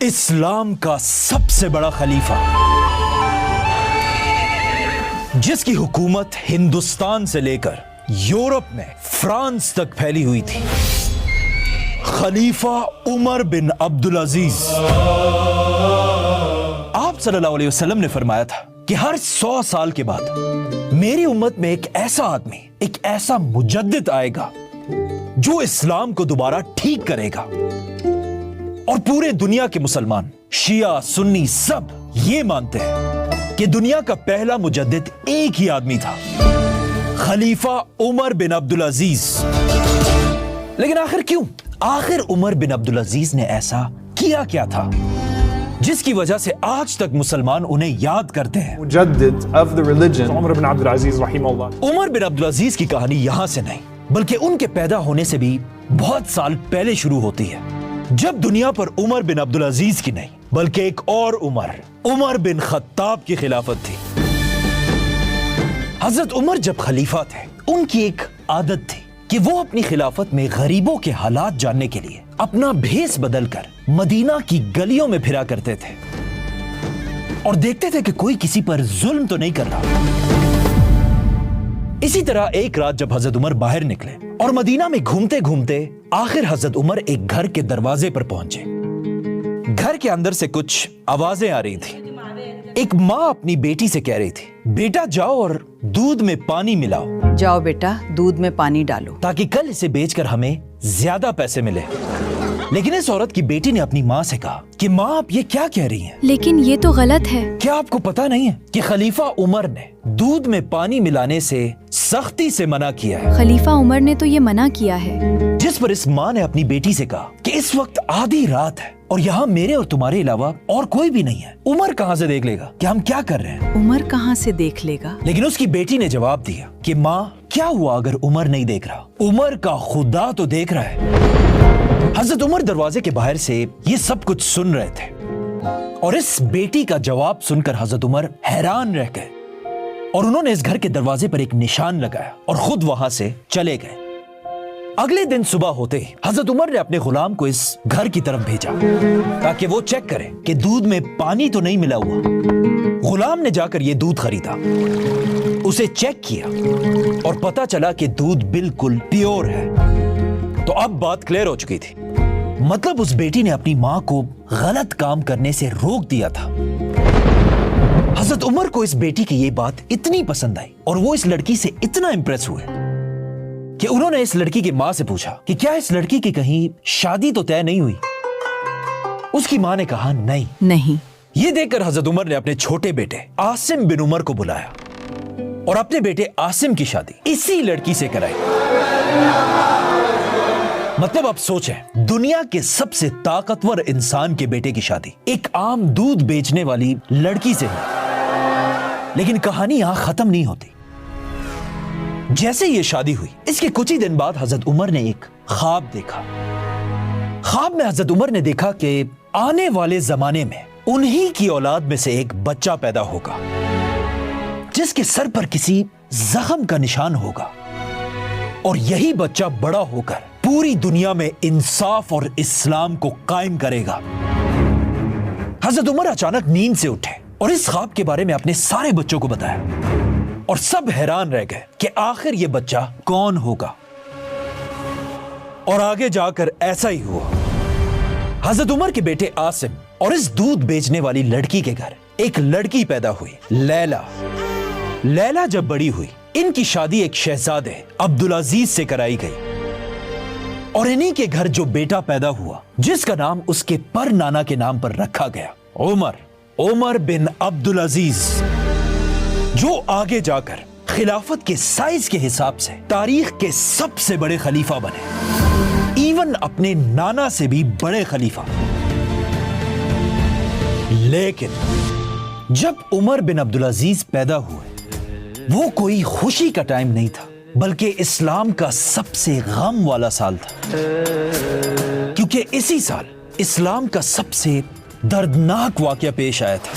इस्लाम का सबसे बड़ा खलीफा, जिसकी हुकूमत हिंदुस्तान से लेकर यूरोप में फ्रांस तक फैली हुई थी, खलीफा उमर बिन अब्दुल अजीज। आप सल्लल्लाहु अलैहि वसल्लम ने फरमाया था कि हर 100 साल के बाद मेरी उम्मत में एक ऐसा आदमी, एक ऐसा मुजद्दिद आएगा जो इस्लाम को दोबारा ठीक करेगा। और पूरे दुनिया के मुसलमान, शिया, सुन्नी सब ये मानते हैं कि दुनिया का पहला मुजद्दिद एक ही आदमी था, खलीफा उमर बिन अब्दुल अजीज। लेकिन आखिर क्यों? आखिर उमर बिन अब्दुल अजीज ने ऐसा किया क्या था जिसकी वजह से आज तक मुसलमान उन्हें याद करते हैं? मुजद्दिद of the religion उमर बिन अब्दुल अजीज रहमहुल्लाह। उमर बिन अब्दुल अजीज की कहानी यहां से नहीं बल्कि उनके पैदा होने से भी बहुत साल पहले शुरू होती है, जब दुनिया पर उमर बिन अब्दुल अजीज की नहीं बल्कि एक और उमर बिन खत्ताब की खिलाफत थी। हजरत उमर जब खलीफा थे, उनकी एक आदत थी कि वो अपनी खिलाफत में गरीबों के हालात जानने के लिए अपना भेस बदलकर मदीना की गलियों में फिरा करते थे और देखते थे कि कोई किसी पर जुल्म तो नहीं कर रहा। इसी तरह एक रात जब हजरत उमर बाहर निकले और मदीना में घूमते घूमते आखिर हजरत उमर एक घर के दरवाजे पर पहुंचे। घर के अंदर से कुछ आवाजें आ रही थी। एक माँ अपनी बेटी से कह रही थी, बेटा जाओ और दूध में पानी मिलाओ। जाओ बेटा, दूध में पानी डालो ताकि कल इसे बेचकर हमें ज्यादा पैसे मिले। लेकिन इस औरत की बेटी ने अपनी माँ से कहा कि माँ आप ये क्या कह रही हैं? लेकिन ये तो गलत है। क्या आपको पता नहीं है कि खलीफा उमर ने दूध में पानी मिलाने से सख्ती से मना किया है? खलीफा उमर ने तो ये मना किया है। जिस पर इस माँ ने अपनी बेटी से कहा कि इस वक्त आधी रात है और यहाँ मेरे और तुम्हारे अलावा और कोई भी नहीं है, उमर कहाँ से देख लेगा कि हम क्या कर रहे हैं? उमर कहाँ से देख लेगा? लेकिन उसकी बेटी ने जवाब दिया कि माँ क्या हुआ अगर उमर नहीं देख रहा? उमर का खुदा तो देख रहा है। हजरत उमर दरवाजे के बाहर से ये सब कुछ सुन रहे थे और इस बेटी का जवाब सुनकर हजरत उमर हैरान रह गए और उन्होंने इस घर के दरवाजे पर एक निशान लगाया और खुद वहां से चले गए। अगले दिन सुबह होते ही हजरत उमर ने अपने गुलाम को इस घर की तरफ भेजा ताकि वो चेक करे कि दूध में पानी तो नहीं मिला हुआ। गुलाम ने जाकर ये दूध खरीदा, उसे चेक किया और पता चला कि दूध बिल्कुल प्योर है। तो अब बात क्लियर हो चुकी थी, मतलब उस बेटी ने अपनी माँ को गलत काम करने से रोक दिया था। हजरत उमर को इस बेटी की ये बात इतनी पसंद आई और वो इस लड़की से इतना इंप्रेस हुए कि उन्होंने इस लड़की की माँ से पूछा कि क्या इस लड़की की कहीं शादी तो तय नहीं हुई? उसकी माँ ने कहा नहीं। ये देखकर हजरत उमर ने अपने छोटे बेटे आसिम बिन उमर को बुलाया और अपने बेटे आसिम की शादी इसी लड़की से कराई। मतलब आप सोचें, दुनिया के सबसे ताकतवर इंसान के बेटे की शादी एक आम दूध बेचने वाली लड़की से हुई। लेकिन कहानी यहां खत्म नहीं होती। जैसे ये शादी हुई, इसके कुछ ही दिन बाद हजरत उमर ने एक ख्वाब देखा। ख्वाब में हजरत उमर ने देखा कि आने वाले जमाने में उन्हीं की औलाद में से एक बच्चा पैदा होगा जिसके सर पर किसी जख्म का निशान होगा और यही बच्चा बड़ा होकर पूरी दुनिया में इंसाफ और इस्लाम को कायम करेगा। हजरत उमर अचानक नींद से उठे और इस ख्वाब के बारे में अपने सारे बच्चों को बताया और सब हैरान रह गए कि आखिर ये बच्चा कौन होगा। और आगे जाकर ऐसा ही हुआ। हजरत उमर के बेटे आसिम और इस दूध बेचने वाली लड़की के घर एक लड़की पैदा हुई, लैला जब बड़ी हुई, इनकी शादी एक शहजादे अब्दुल अजीज से कराई गई और इन्हीं के घर जो बेटा पैदा हुआ जिसका नाम उसके पर नाना के नाम पर रखा गया, उमर बिन अब्दुल अजीज, जो आगे जाकर खिलाफत के साइज के हिसाब से तारीख के सबसे बड़े खलीफा बने, इवन अपने नाना से भी बड़े खलीफा। लेकिन जब उमर बिन अब्दुल अजीज पैदा हुए, वो कोई खुशी का टाइम नहीं था बल्कि इस्लाम का सबसे गम वाला साल था, क्योंकि इसी साल इस्लाम का सबसे दर्दनाक वाकया पेश आया था।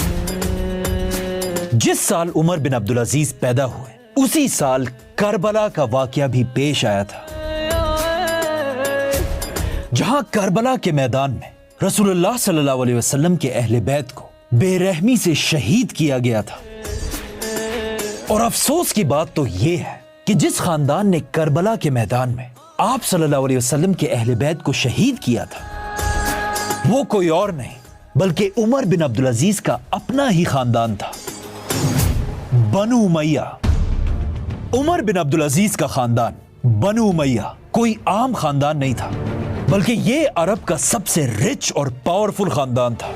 जिस साल उमर बिन अब्दुल अजीज पैदा हुए, उसी साल करबला का वाकया भी पेश आया था, जहां करबला के मैदान में रसूलुल्लाह सल्लल्लाहु अलैहि वसल्लम के अहले बैत को बेरहमी से शहीद किया गया था। और अफसोस की बात तो ये है कि जिस खानदान ने करबला के मैदान में आप सल्लल्लाहु अलैहि वसल्लम के अहले बैत को शहीद किया था वो कोई और नहीं बल्कि उमर बिन अब्दुल अजीज का अपना ही खानदान था, बनु उमैया। उमर बिन अब्दुल अजीज का खानदान बनु उमैया कोई आम खानदान नहीं था बल्कि ये अरब का सबसे रिच और पावरफुल खानदान था।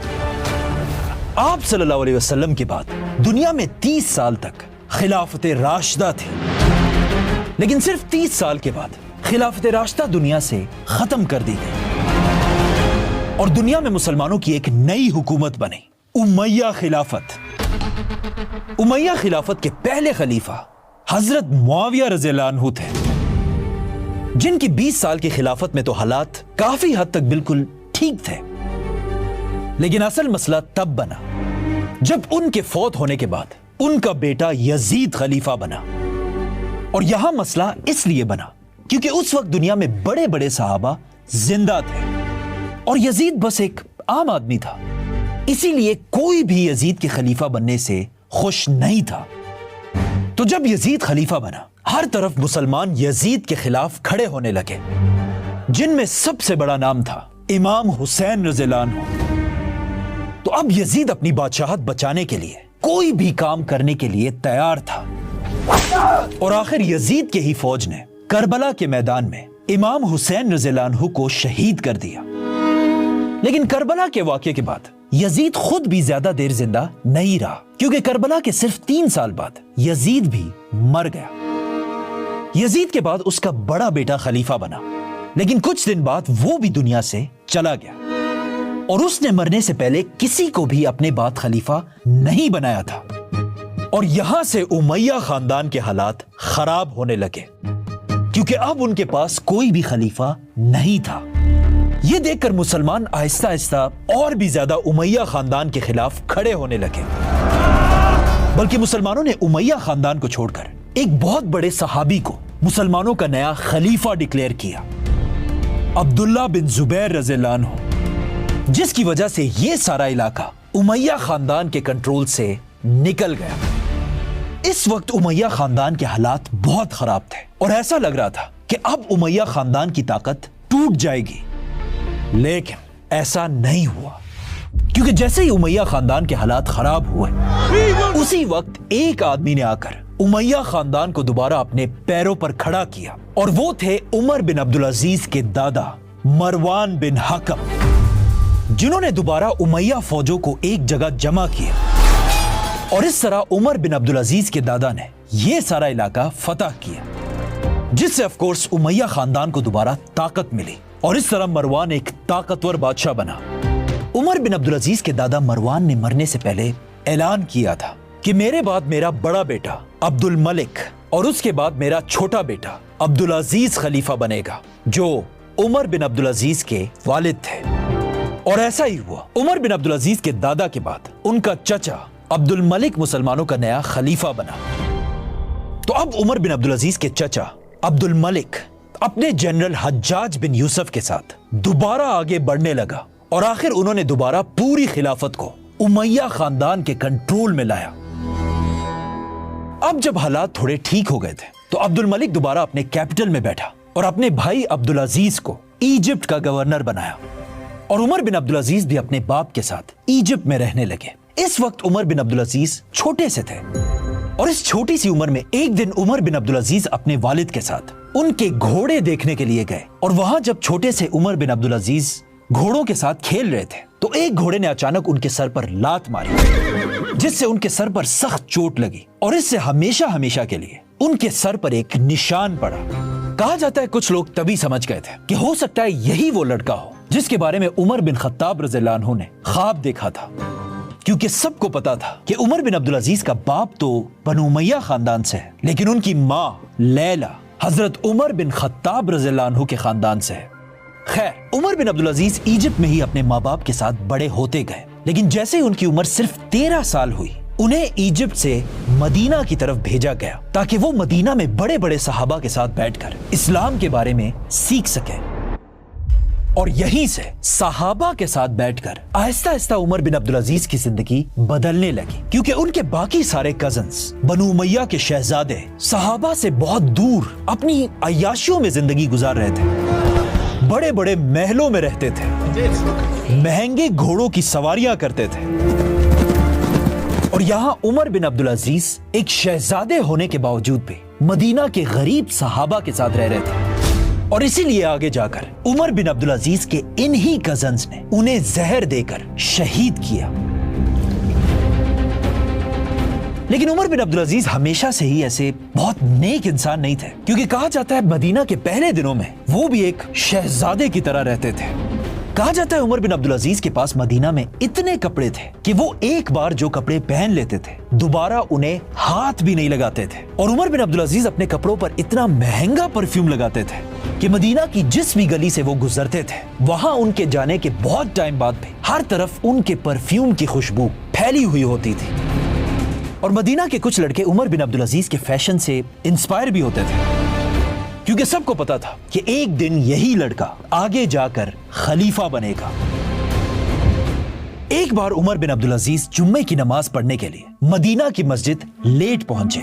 आप सल्लल्लाहु अलैहि वसल्लम के बाद दुनिया में 30 साल तक खिलाफत राशिदा थी, लेकिन सिर्फ 30 साल के बाद खिलाफत राशिदा दुनिया से खत्म कर दी गई और दुनिया में मुसलमानों की एक नई हुकूमत बनी, उमैया खिलाफत। उमैया खिलाफत के पहले खलीफा हजरत मुआविया रज़ियल्लाहु अन्हु थे, जिनकी 20 साल की खिलाफत में तो हालात काफी हद तक बिल्कुल ठीक थे, लेकिन असल मसला तब बना जब उनके फौत होने के बाद उनका बेटा यजीद खलीफा बना। और यहां मसला इसलिए बना क्योंकि उस वक्त दुनिया में बड़े बड़े सहाबा जिंदा थे और यजीद बस एक आम आदमी था, इसीलिए कोई भी यजीद के खलीफा बनने से खुश नहीं था। तो जब यजीद खलीफा बना हर तरफ मुसलमान यजीद के खिलाफ खड़े होने लगे, जिनमें सबसे बड़ा नाम था इमाम हुसैन रज़ियल्लाहु अन्हु। तो अब यजीद अपनी बादशाहत बचाने के लिए कोई भी काम करने के लिए तैयार था और आखिर यजीद के ही फौज ने करबला के मैदान में इमाम हुसैन रज़ियल्लाहु अन्हु को शहीद कर दिया। लेकिन करबला के वाक़े के बाद यजीद खुद भी ज्यादा देर जिंदा नहीं रहा, क्योंकि करबला के सिर्फ 3 साल बाद यजीद भी मर गया। यजीद के बाद उसका बड़ा बेटा खलीफा बना, लेकिन कुछ दिन बाद वो भी दुनिया से चला गया और उसने मरने से पहले किसी को भी अपने बाद खलीफा नहीं बनाया था। और यहां से उमैया खानदान के हालात खराब होने लगे, क्योंकि अब उनके पास कोई भी खलीफा नहीं था। ये देखकर मुसलमान आहिस्ता आहिस्ता और भी ज्यादा उमैया खानदान के खिलाफ खड़े होने लगे। बल्कि मुसलमानों ने उमैया खानदान को छोड़कर एक बहुत बड़े सहाबी को मुसलमानों का नया खलीफा डिक्लेयर किया, अब्दुल्ला बिन जुबैर रज़ियल्लाहु अन्हु, जिसकी वजह से ये सारा इलाका उमैया खानदान के कंट्रोल से निकल गया। इस वक्त उमैया खानदान के हालात बहुत खराब थे और ऐसा लग रहा था कि अब उमैया खानदान की ताकत टूट जाएगी, लेकिन ऐसा नहीं हुआ, क्योंकि जैसे ही उमैया खानदान के हालात खराब हुए उसी वक्त एक आदमी ने आकर उमैया खानदान को दोबारा अपने पैरों पर खड़ा किया और वो थे उमर बिन अब्दुल अजीज के दादा मरवान बिन हकम, जिन्होंने दोबारा उमैया फौजों को एक जगह जमा किया और इस तरह उमर बिन अब्दुल अजीज के दादा ने यह सारा इलाका फतह किया, जिससे ऑफ कोर्स उमैया खानदान को दोबारा ताकत मिली और इस तरह मरवान एक ताकतवर बादशाह बना। उमर बिन अब्दुल अजीज के दादा मरवान ने मरने से पहले ऐलान किया था कि मेरे बाद मेरा बड़ा बेटा अब्दुल मलिक और उसके बाद मेरा छोटा बेटा अब्दुल अजीज खलीफा बनेगा, जो उमर बिन अब्दुल अजीज के वालिद थे। और ऐसा ही हुआ। उमर बिन अब्दुल अजीज के दादा के बाद उनका चचा अब्दुल मलिक मुसलमानों का नया खलीफा बना। तो अब उमर बिन अब्दुल अजीज के चचा अब्दुल मलिक अपने जनरल हज्जाज बिन यूसुफ के साथ दोबारा आगे बढ़ने लगा और आखिर उन्होंने दोबारा पूरी खिलाफत को उमैया खानदान के कंट्रोल में लाया। अब जब हालात थोड़े ठीक हो गए थे तो अब्दुल मलिक दोबारा अपने कैपिटल में बैठा और अपने भाई अब्दुल अजीज को इजिप्ट का गवर्नर बनाया और उमर बिन अब्दुल अजीज भी अपने बाप के साथ इजिप्ट में रहने लगे। इस वक्त उमर बिन अब्दुल अजीज छोटे से थे और इस छोटी सी उम्र में एक दिन उमर बिन अब्दुल अजीज अपने वालिद के साथ उनके घोड़े देखने के लिए गए और वहां जब छोटे से उमर बिन अब्दुल अजीज घोड़ों के साथ खेल रहे थे तो एक घोड़े ने अचानक उनके सर पर लात मारी, जिससे उनके सर पर सख्त चोट लगी और इससे हमेशा हमेशा के लिए उनके सर पर एक निशान पड़ा। कहा जाता है कुछ लोग तभी समझ गए थे कि हो सकता है यही वो लड़का हो जिसके बारे में उमर बिन खत्ताब रज़ियल्लाहु अन्हु ने ख्वाब देखा था, क्योंकि सबको पता था कि उमर बिन अब्दुल अजीज का बाप तो बनु उमैया खानदान से है, लेकिन उनकी माँ लैला हजरत उमर बिन खत्ताब रज़ियल्लाहु अन्हु के खानदान से है। खैर, उमर बिन अब्दुल अजीज इजिप्ट में ही अपने माँ बाप के साथ बड़े होते गए, लेकिन जैसे ही उनकी उम्र सिर्फ 13 साल हुई उन्हें इजिप्ट से मदीना की तरफ भेजा गया ताकि वो मदीना में बड़े बड़े सहाबा के साथ बैठकर इस्लाम के बारे में सीख सके। और यहीं से सहाबा के साथ बैठकर आहिस्ता आहिस्ता उमर बिन अब्दुल अजीज की जिंदगी बदलने लगी, क्योंकि उनके बाकी सारे कजन्स बनु उमैया के शहजादे सहाबा से बहुत दूर अपनी अय्याशियों में जिंदगी गुजार रहे थे, बड़े बड़े महलों में रहते थे, महंगे घोड़ों की सवारियां करते थे, और यहां उमर बिन अब्दुल अजीज एक शहजादे होने के बावजूद भी मदीना के गरीब सहाबा के साथ रह रहे थे। और इसीलिए आगे जाकर उमर बिन अब्दुल अजीज के इन्हीं कजन्स ने उन्हें जहर देकर शहीद किया। लेकिन उमर बिन अब्दुल अजीज हमेशा से ही ऐसे बहुत नेक इंसान नहीं थे, क्योंकि कहा जाता है मदीना के पहले दिनों में वो भी एक शहजादे की तरह रहते थे। कहा जाता है उमर बिन अब्दुल अजीज के पास मदीना में इतने कपड़े थे कि वो एक बार जो कपड़े पहन लेते थे दोबारा उन्हें हाथ भी नहीं लगाते थे। और उमर बिन अब्दुल अजीज अपने कपड़ों पर इतना महंगा परफ्यूम लगाते थे कि मदीना की जिस भी गली से वो गुजरते थे वहां उनके जाने के बहुत टाइम बाद भी हर तरफ उनके परफ्यूम की खुशबू फैली हुई होती थी। और मदीना के कुछ लड़के उमर बिन अब्दुल अजीज के फैशन से इंस्पायर भी होते थे, क्योंकि सबको पता था कि एक दिन यही लड़का आगे जाकर खलीफा बनेगा। एक बार उमर बिन अब्दुल अजीज जुम्मे की नमाज पढ़ने के लिए मदीना की मस्जिद लेट पहुंचे।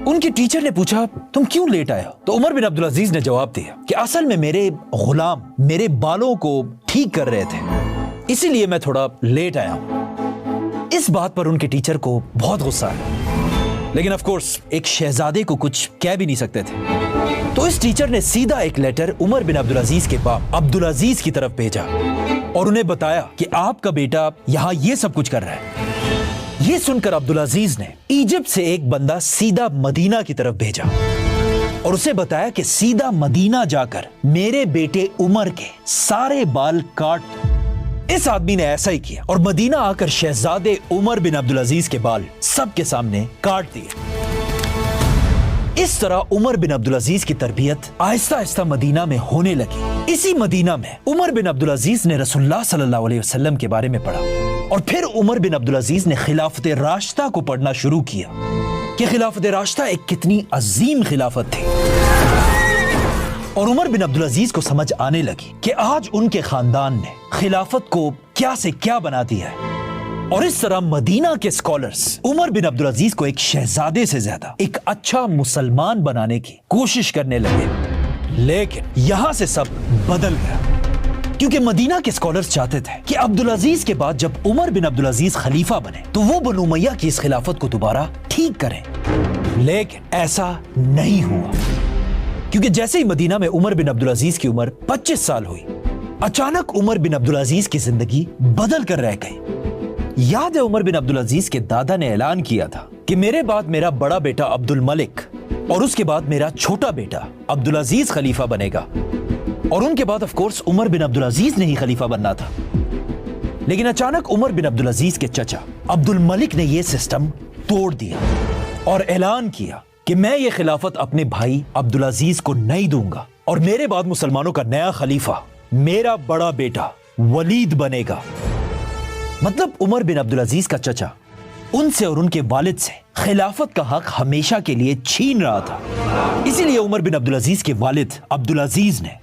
उनके टीचर ने पूछा, तुम क्यों लेट आए हो? तो उमर बिन अब्दुल अजीज ने जवाब दिया कि असल में मेरे गुलाम मेरे बालों को ठीक कर रहे थे, इसीलिए मैं थोड़ा लेट आया हूं। इस बात पर उनके टीचर को बहुत गुस्सा आया, लेकिन ऑफ कोर्स एक शहजादे को कुछ कह भी नहीं सकते थे। तो इस टीचर ने सीधा एक लेटर उमर बिन अब्दुल अजीज के बाप अब्दुल अजीज की तरफ भेजा और उन्हें बताया कि आपका बेटा यहाँ ये सब कुछ कर रहा है। ये सुनकर अब्दुल अजीज ने इजिप्ट से एक बंदा सीधा मदीना की तरफ भेजा और उसे बताया कि सीधा मदीना जाकर मेरे बेटे उमर के सारे बाल काट दो। इस आदमी ने ऐसा ही किया और मदीना आकर शहजादे उमर बिन अब्दुल अजीज के बाल सबके सामने काट दिए। इस तरह उमर बिन अब्दुल अजीज की तरबियत आहिस्ता आहिस्ता मदीना में होने लगी। इसी मदीना में उमर बिन अब्दुल अजीज ने रसूलुल्लाह सल्लल्लाहु अलैहि वसल्लम के बारे में पढ़ा और फिर उमर बिन अब्दुल अजीज ने खिलाफत राशिदा को पढ़ना शुरू किया कि खिलाफत राशिदा एक कितनी अजीम खिलाफत थी। और उमर बिन अब्दुल अजीज को समझ आने लगी कि आज उनके खानदान ने खिलाफत को क्या से क्या बना दिया है। और इस तरह मदीना के स्कॉलर्स उमर बिन अब्दुल अजीज को एक शहजादे से ज्यादा एक अच्छा मुसलमान बनाने की कोशिश करने लगे। लेकिन यहां से सब बदल गया, क्योंकि मदीना के स्कॉलर्स चाहते थे कि अब्दुल अजीज के बाद जब उमर बिन अब्दुल अजीज खलीफा बने तो वो बनु उमैया की इस खिलाफत को दोबारा ठीक करें। लेकिन ऐसा नहीं हुआ, क्योंकि जैसे ही मदीना में उमर बिन अब्दुल अजीज की उम्र 25 साल हुई, अचानक उमर बिन अब्दुल अजीज की जिंदगी बदल कर रह गई। याद है उमर बिन अब्दुल अजीज के दादा ने ऐलान किया था कि मेरे बाद मेरा बड़ा बेटा अब्दुल मलिक और उसके बाद मेरा छोटा बेटा अब्दुल अजीज खलीफा बनेगा। और उनके बाद ऑफ कोर्स उमर बिन अब्दुल अजीज ने ही खलीफा बनना था। लेकिन अचानक उमर बिन अब्दुल अजीज के चचा अब्दुल मलिक ने यह सिस्टम तोड़ दिया और ऐलान किया कि मैं ये खिलाफत अपने भाई अब्दुल अजीज को नहीं दूंगा और मेरे बाद मुसलमानों का नया खलीफा मेरा बड़ा बेटा वलीद बनेगा। मतलब उमर बिन अब्दुल अजीज का चचा उनसे और उनके वालिद से खिलाफत का हक हमेशा के लिए छीन रहा था। इसीलिए उमर बिन अब्दुल अजीज के वालिद अब्दुल अजीज ने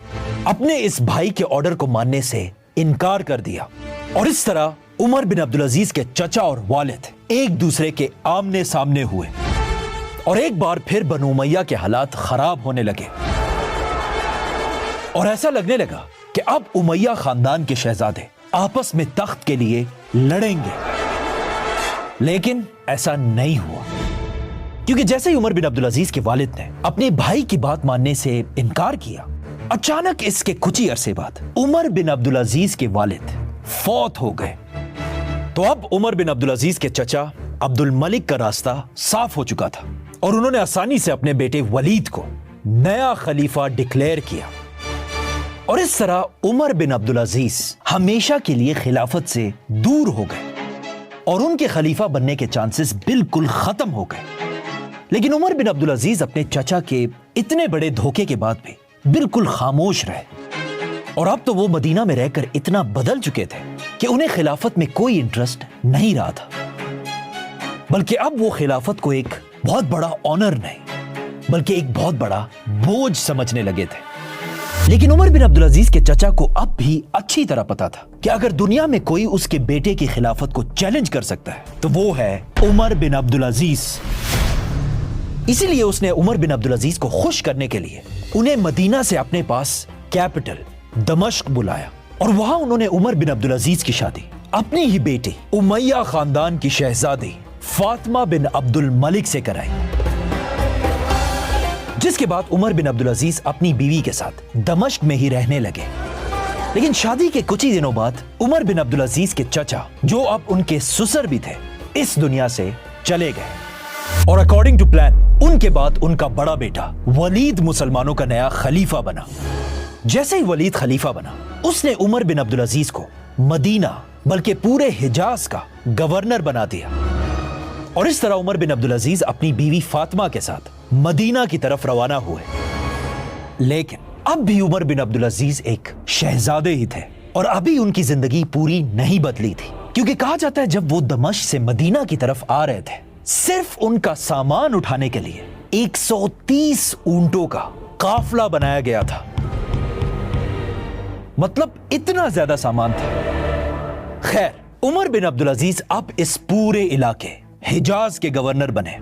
अपने इस भाई के ऑर्डर को मानने से इनकार कर दिया। और इस तरह उमर बिन अब्दुल अजीज के चचा और वालिद एक दूसरे के आमने सामने हुए और एक बार फिर बनु उमैया के हालात खराब होने लगे और ऐसा लगने लगा कि अब उमैया खानदान के शहजादे आपस में तख्त के लिए लड़ेंगे। लेकिन ऐसा नहीं हुआ, क्योंकि जैसे ही उमर बिन अब्दुल अजीज के वालिद ने अपने भाई की बात मानने से इनकार किया, अचानक इसके कुछ ही अरसे बाद उमर बिन अब्दुल अजीज के वालिद फौत हो गए। तो अब उमर बिन अब्दुल अजीज के चचा अब्दुल मलिक का रास्ता साफ हो चुका था और उन्होंने आसानी से अपने बेटे वलीद को नया खलीफा डिक्लेयर किया। और इस तरह उमर बिन अब्दुल अजीज हमेशा के लिए खिलाफत से दूर हो गए और उनके खलीफा बनने के चांसेस बिल्कुल खत्म हो गए। लेकिन उमर बिन अब्दुल अजीज अपने चचा के इतने बड़े धोखे के बाद भी बिल्कुल खामोश रहे और अब तो वो मदीना में रहकर इतना बदल चुके थे कि उन्हें खिलाफत में कोई इंटरेस्ट नहीं रहा था, बल्कि अब वो खिलाफत को एक बहुत बड़ा ऑनर नहीं बल्कि एक बहुत बड़ा बोझ समझने लगे थे। लेकिन उमर बिन अब्दुल अजीज के चचा को अब भी अच्छी तरह पता था कि अगर दुनिया में कोई उसके बेटे की खिलाफत को चैलेंज कर सकता है तो वो है उमर बिन अब्दुल अजीज। इसीलिए उसने उमर बिन अब्दुल अजीज को खुश करने के लिए उन्हें मदीना से अपने पास कैपिटल दमिश्क बुलाया और वहां उन्होंने उमर बिन अब्दुल अजीज की शादी अपनी ही बेटी उमैया खानदान की शहजादी फातिमा बिन अब्दुल मलिक से कराई, जिसके बाद उमर बिन अब्दुल अजीज अपनी बीवी के साथ दमिश्क में ही रहने लगे। लेकिन शादी के कुछ ही दिनों बाद उमर बिन अब्दुल अजीज के चचा, जो अब उनके ससुर भी थे, इस दुनिया से चले गए और अकॉर्डिंग टू प्लान उनके बाद उनका बड़ा बेटा वलीद मुसलमानों का नया खलीफा बना। जैसे ही वलीद खलीफा बना, उसने उमर बिन अब्दुल अजीज को मदीना बल्कि पूरे हिजाज का गवर्नर बना दिया और इस तरह उमर बिन अब्दुल अजीज अपनी बीवी फातिमा के साथ मदीना की तरफ रवाना हुए। लेकिन अब भी उमर बिन अब्दुल अजीज एक शहजादे ही थे और अभी उनकी जिंदगी पूरी नहीं बदली थी, क्योंकि कहा जाता है जब वो दमिश्क से मदीना की तरफ आ रहे थे, सिर्फ उनका सामान उठाने के लिए 130 ऊंटों का काफला बनाया गया था। मतलब इतना ज्यादा सामान था। खैर, उमर बिन अब्दुल अजीज अब इस पूरे इलाके हिजाज के गवर्नर बने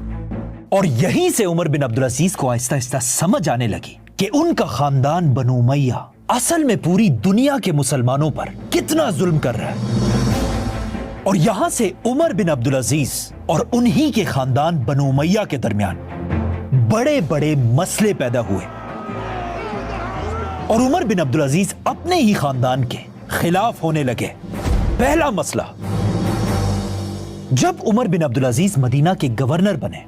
और यहीं से उमर बिन अब्दुल अजीज को आहिस्ता आहिस्ता समझ आने लगी कि उनका खानदान बनु उमैया असल में पूरी दुनिया के मुसलमानों पर कितना जुल्म कर रहा है। और यहां से उमर बिन अब्दुल अजीज और उन्हीं के खानदान बनु उमैया के दरमियान बड़े बड़े मसले पैदा हुए और उमर बिन अब्दुल अजीज अपने ही खानदान के खिलाफ होने लगे। पहला मसला, जब उमर बिन अब्दुल अजीज मदीना के गवर्नर बने,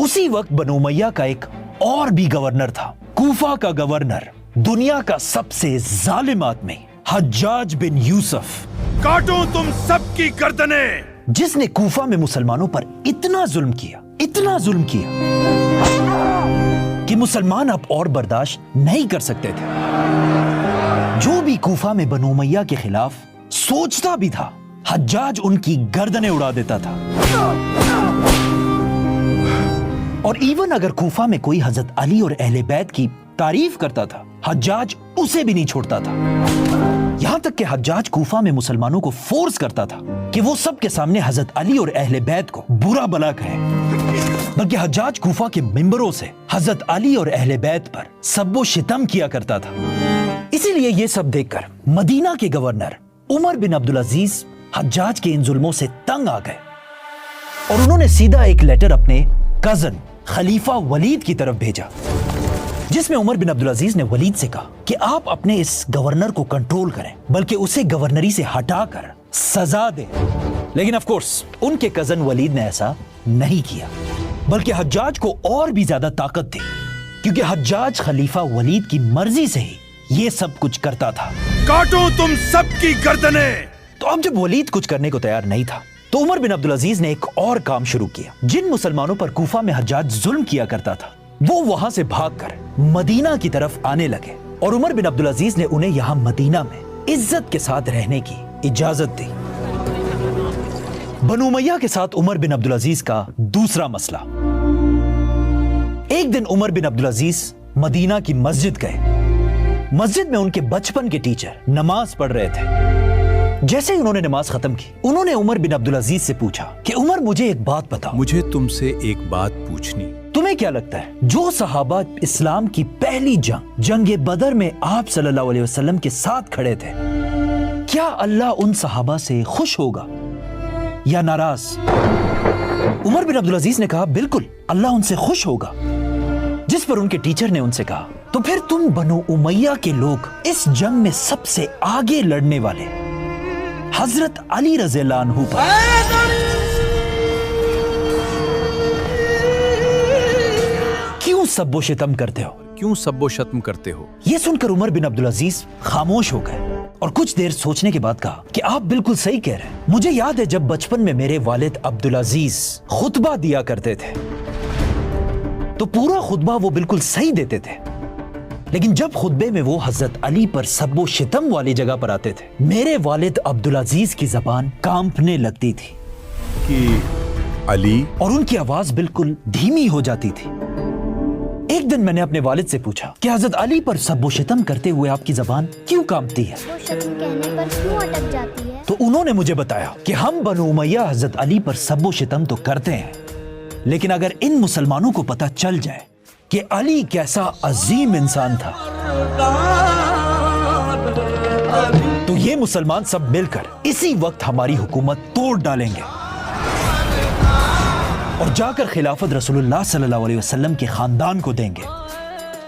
उसी वक्त बनु उमैया का एक और भी गवर्नर था, कूफा का गवर्नर, दुनिया का सबसे जालिम आदमी हज्जाज बिन यूसुफ। काटो तुम सबकी गर्दने, जिसने कूफा में मुसलमानों पर इतना जुल्म किया कि मुसलमान अब और बर्दाश्त नहीं कर सकते थे। जो भी कूफा में बनु उमैया के खिलाफ सोचता भी था, हज्जाज उनकी गर्दनें उड़ा देता था। और इवन अगर कूफा में कोई हजरत अली और अहले बैत की तारीफ करता था, हज्जाज उसे भी नहीं छोड़ता था। यहां तक कि हज्जाज कूफा में मुसलमानों को फोर्स करता था कि वो सबके सामने हजरत अली और अहले बैत को बुरा भला कहे। बल्कि हज्जाज कूफा के मिंबरों से हजरत अली और अहले बैत पर सब्बो शितम किया करता था। इसीलिए ये सब देखकर मदीना के गवर्नर उमर बिन अब्दुल अजीज हज्जाज के इन जुल्मों से तंग आ गए और उन्होंने सीधा एक लेटर अपने कजन खलीफा वलीद की तरफ भेजा, जिसमें उमर बिन अब्दुल अजीज ने वलीद से कहा कि आप अपने इस गवर्नर को कंट्रोल करें, बल्कि उसे गवर्नरी से हटाकर सजा दें। लेकिन ऑफ कोर्स उनके कजन वलीद ने ऐसा नहीं किया, बल्कि हज्जाज को और भी ज्यादा ताकत थी, क्योंकि हज्जाज खलीफा वलीद की मर्जी से ही ये सब कुछ करता था। काटो तुम सबकी गर्दने। तो अब जब वलीद कुछ करने को तैयार नहीं था, तो उमर बिन अब्दुल अजीज ने एक और काम शुरू किया। जिन मुसलमानों पर कूफा में हज्जाज जुल्म किया करता था, वो वहां से भागकर मदीना की तरफ आने लगे और उमर बिन अब्दुल अजीज ने उन्हें यहां मदीना में इज्जत के साथ रहने की इजाजत दी। बनु उमैया के साथ उमर बिन अब्दुल अजीज का दूसरा मसला। एक दिन उमर बिन अब्दुल अजीज मदीना की मस्जिद गए। मस्जिद में उनके बचपन के टीचर नमाज पढ़ रहे थे। जैसे ही उन्होंने नमाज खत्म की, उन्होंने उमर बिन अब्दुल अजीज से पूछा कि उमर, मुझे एक बात बताओ। मुझे तुमसे एक बात पूछनी। तुम्हें क्या लगता है, जो सहाबा इस्लाम की पहली जंग बदर में आप सल्लल्लाहु अलैहि वसल्लम के साथ खड़े थे, क्या अल्लाह उन सहाबा से खुश होगा या नाराज? उमर बिन अब्दुल अजीज ने कहा, बिल्कुल अल्लाह उनसे खुश होगा। जिस पर उनके टीचर ने उनसे कहा, तो फिर तुम बनु उमैया के लोग इस जंग में सबसे आगे लड़ने वाले हजरत अली रज़ियल्लाहु अन्हु पर क्यों सब्बो शितम करते हो? क्यों सब्बो शत्म करते हो? ये सुनकर उमर बिन अब्दुल अजीज खामोश हो गए और कुछ देर सोचने के बाद कहा कि आप बिल्कुल सही कह रहे हैं। मुझे याद है जब बचपन में मेरे वालिद अब्दुल अजीज खुतबा दिया करते थे, तो पूरा खुतबा वो बिल्कुल सही देते थे, लेकिन जब खुतबे में वो हजरत अली पर सब्बो शितम वाली जगह पर आते थे, मेरे वालिद अब्दुल अजीज की जबान कांपने लगती थी कि अली, और उनकी आवाज बिल्कुल धीमी हो जाती थी। एक दिन मैंने अपने वालिद से पूछा कि हजरत अली पर सब्बो शितम करते हुए आपकी जबान क्यों कांपती है? वो शब्द कहने पर क्यों अटक जाती है? तो उन्होंने मुझे बताया कि हम बनु उमैया हजरत अली पर सब्बो शितम तो करते हैं, लेकिन अगर इन मुसलमानों को पता चल जाए कि अली कैसा अजीम इंसान था, तो ये मुसलमान सब मिलकर इसी वक्त हमारी हुकूमत तोड़ डालेंगे और जाकर खिलाफत रसूलुल्लाह सल्लल्लाहु अलैहि वसल्लम के खानदान को देंगे।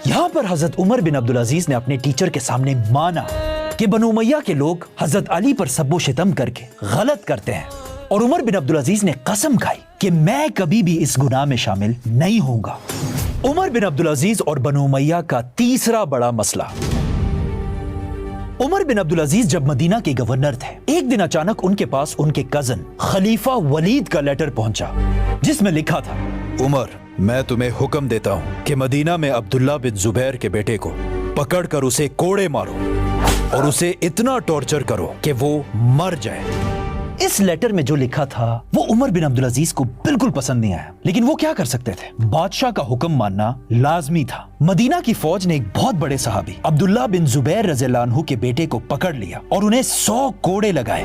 यहां पर हजरत उमर बिन अब्दुल अजीज ने अपने टीचर के सामने माना कि बनु उमैया के लोग हजरत अली पर सब्बो शितम करके गलत करते हैं, और उमर बिन अब्दुल अजीज ने कसम खाई कि मैं कभी भी इस गुनाह में शामिल नहीं होऊंगा। उमर बिन अब्दुल अजीज और बनु उमैया का तीसरा बड़ा मसला। उमर बिन अब्दुल अजीज जब मदीना के गवर्नर थे, एक दिन अचानक उनके पास उनके कजन खलीफा वलीद का लेटर पहुंचा जिसमें लिखा था, उमर, मैं तुम्हें हुक्म देता हूं कि मदीना में अब्दुल्ला बिन जुबैर के बेटे को पकड़कर उसे कोड़े मारो और उसे इतना टॉर्चर करो कि वो मर जाए। इस लेटर में जो लिखा था वो उमर बिन अब्दुल अजीज को बिल्कुल पसंद नहीं आया, लेकिन वो क्या कर सकते थे? बादशाह का हुक्म मानना लाजमी था। मदीना की फौज ने एक बहुत बड़े सहाबी अब्दुल्ला बिन जुबैर रज़ियल्लाहु अन्हु के बेटे को पकड़ लिया और उन्हें 100 कोड़े लगाए,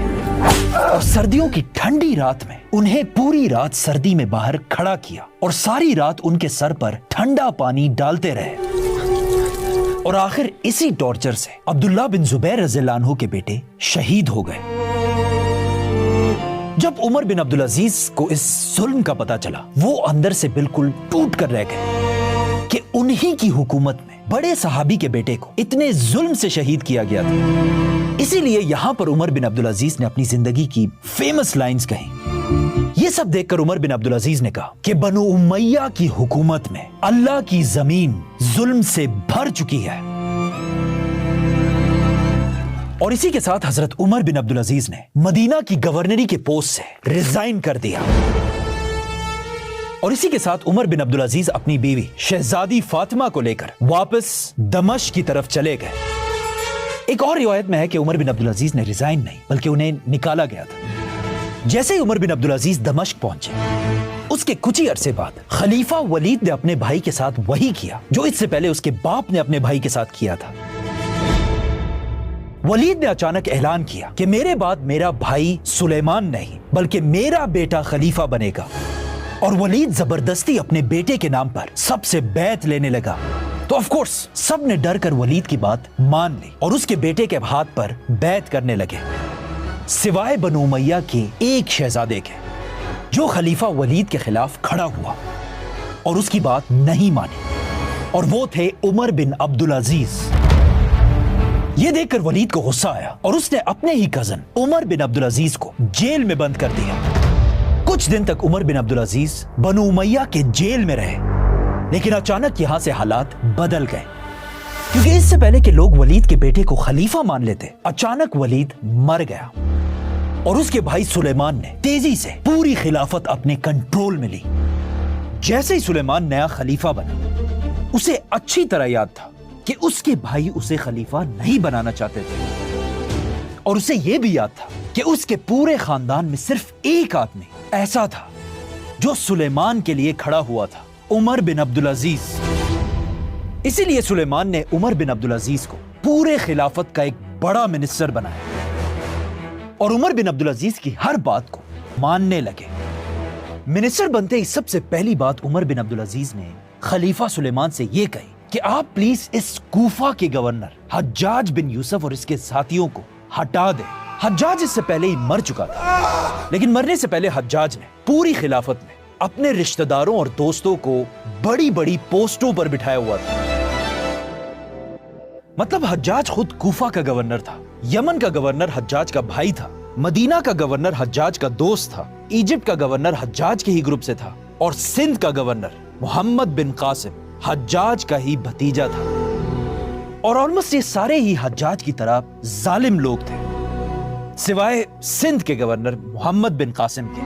और सर्दियों की ठंडी रात में उन्हें पूरी रात सर्दी में बाहर खड़ा किया और सारी रात उनके सर पर ठंडा पानी डालते रहे, और आखिर इसी टॉर्चर से अब्दुल्ला बिन जुबैर रज़ियल्लाहु अन्हु के बेटे शहीद हो गए। जब उमर बिन अब्दुल अजीज को इस जुल्म का पता चला, वो अंदर से बिल्कुल टूट कर रह गए कि उन्हीं की हुकूमत में बड़े सहाबी के बेटे को इतने जुल्म से शहीद किया गया था। इसीलिए यहां पर उमर बिन अब्दुल अजीज ने अपनी जिंदगी की फेमस लाइंस कही। ये सब देखकर उमर बिन अब्दुल अजीज ने कहा कि बनु उमैया की हुकूमत में अल्लाह की जमीन जुल्म से भर चुकी है। और इसी के साथ हजरत उमर बिन अब्दुल अजीज ने मदीना की गवर्नरी के पोस्ट से रिजाइन कर दिया, और इसी के साथ उमर बिन अब्दुल अजीज अपनी बीवी शहजादी फातिमा को लेकर वापस दमिश्क की तरफ चले गए। एक और रिवायत में है कि उमर बिन अब्दुल अजीज ने रिजाइन नहीं बल्कि उन्हें निकाला गया था। जैसे ही उमर बिन अब्दुल अजीज दमिश्क पहुंचे, उसके कुछ ही अरसे बाद खलीफा वलीद ने अपने भाई के साथ वही किया जो इससे पहले उसके बाप ने अपने भाई के साथ किया था। वलीद ने अचानक ऐलान किया कि मेरे बाद मेरा भाई सुलेमान नहीं बल्कि मेरा बेटा खलीफा बनेगा, और वलीद जबरदस्ती अपने बेटे के नाम पर सबसे बैत लेने लगा। तो ऑफ कोर्स सब ने डर कर वलीद की बात मान ली और उसके बेटे के हाथ पर बैत करने लगे, सिवाय बनु उमैया के एक शहजादे के, जो खलीफा वलीद के खिलाफ खड़ा हुआ और उसकी बात नहीं मानी, और वो थे उमर बिन अब्दुल अजीज। ये देखकर वलीद को गुस्सा आया और उसने अपने ही कजन उमर बिन अब्दुल अजीज को जेल में बंद कर दिया। कुछ दिन तक उमर बिन अब्दुल अजीज बनु उमैया के जेल में रहे, लेकिन अचानक यहां से हालात बदल गए, क्योंकि इससे पहले कि लोग वलीद के बेटे को खलीफा मान लेते, अचानक वलीद मर गया और उसके भाई सुलेमान ने तेजी से पूरी खिलाफत अपने कंट्रोल में ली। जैसे ही सुलेमान नया खलीफा बना, उसे अच्छी तरह याद था कि उसके भाई उसे खलीफा नहीं बनाना चाहते थे, और उसे यह भी याद था कि उसके पूरे खानदान में सिर्फ एक आदमी ऐसा था जो सुलेमान के लिए खड़ा हुआ था, उमर बिन अब्दुल अजीज। इसीलिए सुलेमान ने उमर बिन अब्दुल अजीज को पूरे खिलाफत का एक बड़ा मिनिस्टर बनाया, और उमर बिन अब्दुल अजीज की हर बात को मानने लगे। मिनिस्टर बनते ही सबसे पहली बात उमर बिन अब्दुल अजीज ने खलीफा सुलेमान से यह कही कि आप प्लीज इस कूफा के गवर्नर हज्जाज बिन यूसुफ और इसके साथियों को हटा दें। हज्जाज इससे पहले ही मर चुका था, लेकिन मरने से पहले हज्जाज ने पूरी खिलाफत में अपने रिश्तेदारों और दोस्तों को बड़ी बड़ी पोस्टों पर बिठाया हुआ था। मतलब हज्जाज खुद कूफा का गवर्नर था, यमन का गवर्नर हज्जाज का भाई था, मदीना का गवर्नर हज्जाज का दोस्त था, इजिप्ट का गवर्नर हज्जाज के ही ग्रुप से था, और सिंध का गवर्नर मोहम्मद बिन कासिम हज्जाज का ही भतीजा था। और ऑलमोस्ट ये सारे ही हज्जाज की तरह जालिम लोग थे, सिवाय सिंध के गवर्नर मोहम्मद बिन कासिम के।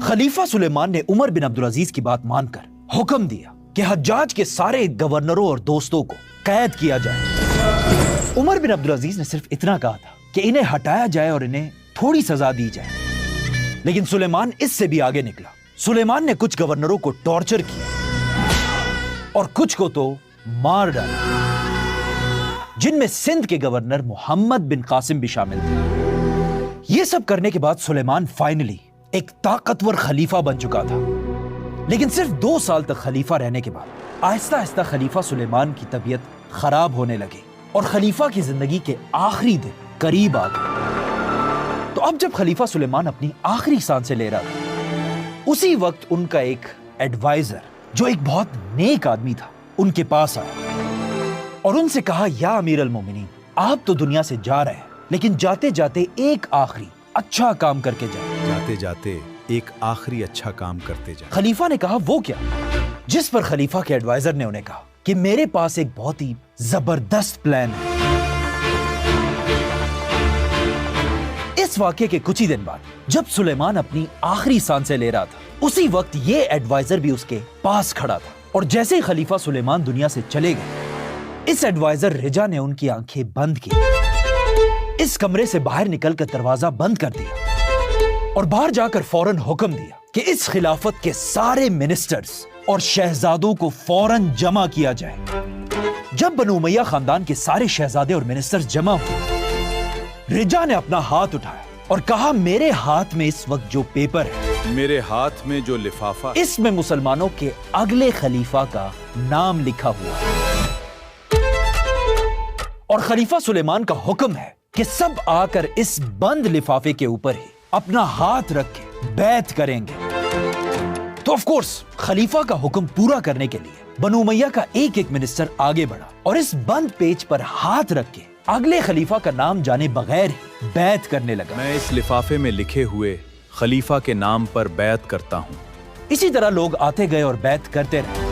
खलीफा सुलेमान ने उमर बिन अब्दुल अजीज की बात मानकर हुक्म दिया कि हज्जाज के सारे गवर्नरों और दोस्तों को कैद किया जाए। उमर बिन अब्दुल अजीज ने सिर्फ इतना कहा था कि इन्हें हटाया जाए और इन्हें थोड़ी सजा दी जाए, लेकिन सुलेमान इससे भी आगे निकला। सुलेमान ने कुछ गवर्नरों को टॉर्चर किया और कुछ को तो मार डाला, जिनमें सिंध के गवर्नर मोहम्मद बिन कासिम भी शामिल थे। ये सब करने के बाद सुलेमान फाइनली एक ताकतवर खलीफा बन चुका था। लेकिन सिर्फ 2 साल तक खलीफा रहने के बाद आहिस्ता आहिस्ता खलीफा सुलेमान की तबीयत खराब होने लगी और खलीफा की जिंदगी के आखिरी दिन करीब आ गए। तो अब जब खलीफा सुलेमान अपनी आखिरी सांसें ले रहा था, उसी वक्त उनका एक एडवाइजर जो एक बहुत नेक आदमी था उनके पास आया और उनसे कहा, या अमीर अल मोमिनीन, आप तो दुनिया से जा रहे हैं, लेकिन जाते जाते एक आखिरी अच्छा काम करके जाए। जाते जाते एक आखिरी अच्छा काम करते जाए। खलीफा ने कहा, वो क्या? जिस पर खलीफा के एडवाइजर ने उन्हें कहा कि मेरे पास एक बहुत ही जबरदस्त प्लान है। इस वाकये के कुछ ही दिन बाद जब सुलेमान अपनी आखिरी सांसें ले रहा था, उसी वक्त ये एडवाइजर भी उसके पास खड़ा था और जैसे ही खलीफा सुलेमान दुनिया से चले गए, इस एडवाइजर रिजा ने उनकी आंखें बंद की, इस कमरे से बाहर निकलकर दरवाजा बंद कर दिया और बाहर जाकर फौरन हुक्म दिया कि इस खिलाफत के सारे मिनिस्टर्स और शहजादों को फौरन जमा किया जाए। जब बनु उमैया खानदान के सारे शहजादे और मिनिस्टर्स जमा हुए, रिजा ने अपना हाथ उठाया और कहा, मेरे हाथ में इस वक्त जो पेपर है, मेरे हाथ में जो लिफाफा, इसमें मुसलमानों के अगले खलीफा का नाम लिखा हुआ है और खलीफा सुलेमान का हुक्म है कि सब आकर इस बंद लिफाफे के ऊपर ही अपना हाथ रख के बैत करेंगे। तो ऑफ कोर्स खलीफा का हुक्म पूरा करने के लिए बनु उमैया का एक एक मिनिस्टर आगे बढ़ा और इस बंद पेज पर हाथ रख के अगले खलीफा का नाम जाने बगैर ही बैत करने लगा। मैं इस लिफाफे में लिखे हुए खलीफा के नाम पर बैत करता हूँ। इसी तरह लोग आते गए और बैत करते रहे।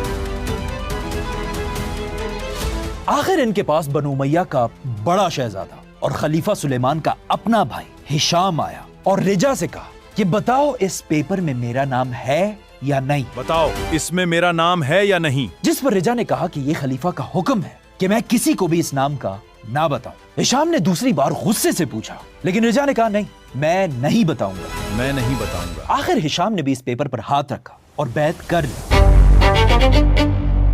आखिर इनके पास बनु उमैया का बड़ा शहजादा और खलीफा सुलेमान का अपना भाई हिशाम आया और रिजा से कहा कि बताओ इस पेपर में मेरा नाम है या नहीं, बताओ इसमें मेरा नाम है या नहीं। जिस पर रिजा ने कहा कि यह खलीफा का हुक्म है कि मैं किसी को भी इस नाम का ना बताऊं। हिशाम ने दूसरी बार गुस्से से पूछा, लेकिन रिजा ने कहा, नहीं, मैं नहीं बताऊंगा, मैं नहीं बताऊंगा। आखिर हिशाम ने भी इस पेपर पर हाथ रखा और बैत कर ली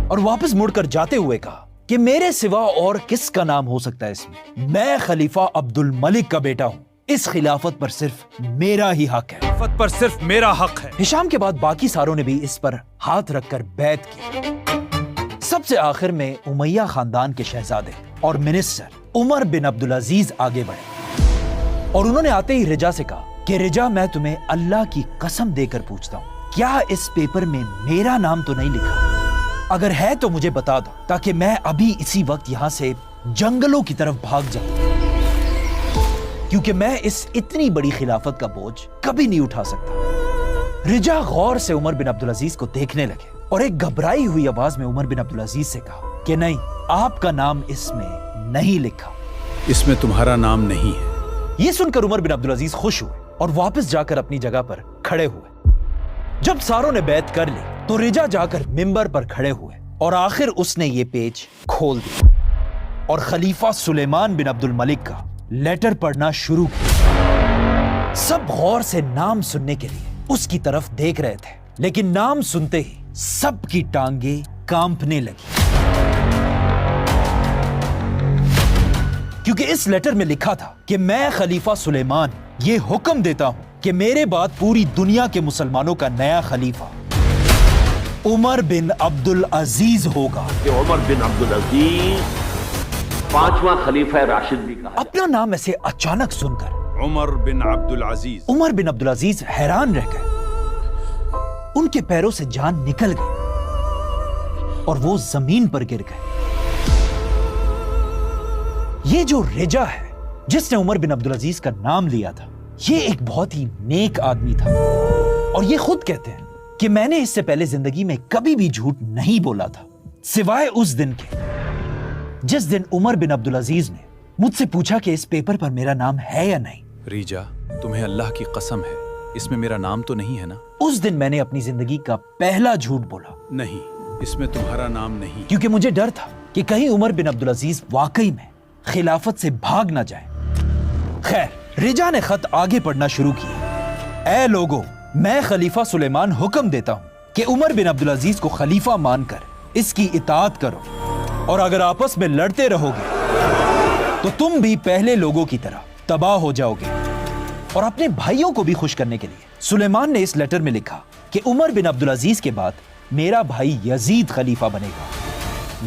और वापस मुड़कर जाते हुए कहा कि मेरे सिवा और किसका नाम हो सकता है इसमें? मैं खलीफा अब्दुल मलिक का बेटा हूं, इस खिलाफत पर सिर्फ मेरा ही हक है। खिलाफत पर सिर्फ मेरा हक है। हिशाम के बाद बाकी सारों ने भी इस पर हाथ रखकर बैत की। सबसे आखिर में उमैया खानदान के शहजादे और मिनिस्टर उमर बिन अब्दुल अजीज आगे बढ़े और उन्होंने आते ही रिजा से कहा कि रिजा, मैं तुम्हें अल्लाह की कसम देकर पूछता हूँ, क्या इस पेपर में मेरा नाम तो नहीं लिखा? अगर है तो मुझे बता दो, ताकि मैं अभी इसी वक्त यहाँ से जंगलों की तरफ भाग जाऊं, क्योंकि मैं इस इतनी बड़ी खिलाफत का बोझ कभी नहीं उठा सकता। रिजा गौर से उमर बिन अब्दुल अजीज को देखने लगे और एक घबराई हुई आवाज में उमर बिन अब्दुल अजीज से कहा कि नहीं, आपका नाम इसमें नहीं लिखा, इसमें तुम्हारा नाम नहीं है। यह सुनकर उमर बिन अब्दुल अजीज खुश हुए और वापस जाकर अपनी जगह पर खड़े हुए। जब सारों ने बैत कर ली तो रिजा जाकर मिंबर पर खड़े हुए और आखिर उसने ये पेज खोल दिया और खलीफा सुलेमान बिन अब्दुल मलिक का लेटर पढ़ना शुरू किया। सब गौर से नाम सुनने के लिए उसकी तरफ देख रहे थे, लेकिन नाम सुनते ही सबकी टांगें कांपने लगी, क्योंकि इस लेटर में लिखा था कि मैं खलीफा सुलेमान ये हुक्म देता हूं कि मेरे बाद पूरी दुनिया के मुसलमानों का नया खलीफा उमर बिन अब्दुल अजीज होगा। उमर बिन अब्दुल अजीज 5वां खलीफा राशिद भी कहा। अपना नाम ऐसे अचानक सुनकर उमर बिन अब्दुल अजीज हैरान रह गए। उनके पैरों से जान निकल गई और वो जमीन पर गिर गए। ये जो रिजा है जिसने उमर बिन अब्दुल अजीज का नाम लिया था, ये एक बहुत ही नेक आदमी था और ये खुद कहते हैं कि मैंने इससे पहले जिंदगी में कभी भी झूठ नहीं बोला था, सिवाय उस दिन के जिस दिन उमर बिन अब्दुल अजीज ने मुझसे पूछा कि इस पेपर पर मेरा नाम है या नहीं। रिजा, तुम्हें अल्लाह की कसम है, इसमें मेरा नाम तो नहीं है ना? उस दिन मैंने अपनी जिंदगी का पहला झूठ बोला। नहीं, इसमें तुम्हारा नाम नहीं। क्योंकि मुझे डर था कि कहीं उमर बिन अब्दुल अजीज वाकई में खिलाफत से भाग ना जाए। खैर, रिजा ने खत आगे पढ़ना शुरू किया। ऐ लोगों, मैं खलीफा सुलेमान हुक्म देता हूं कि उमर बिन अब्दुल अजीज को खलीफा मानकर اس کی اطاعت کرو, اور اگر آپس میں لڑتے رہو گے تو تم بھی پہلے لوگوں کی طرح تباہ ہو جاؤ گے. اور اپنے بھائیوں کو بھی خوش کرنے کے لیے سلیمان نے اس لیٹر میں لکھا کہ عمر بن عبدالعزیز کے بعد میرا بھائی یزید خلیفہ بنے گا.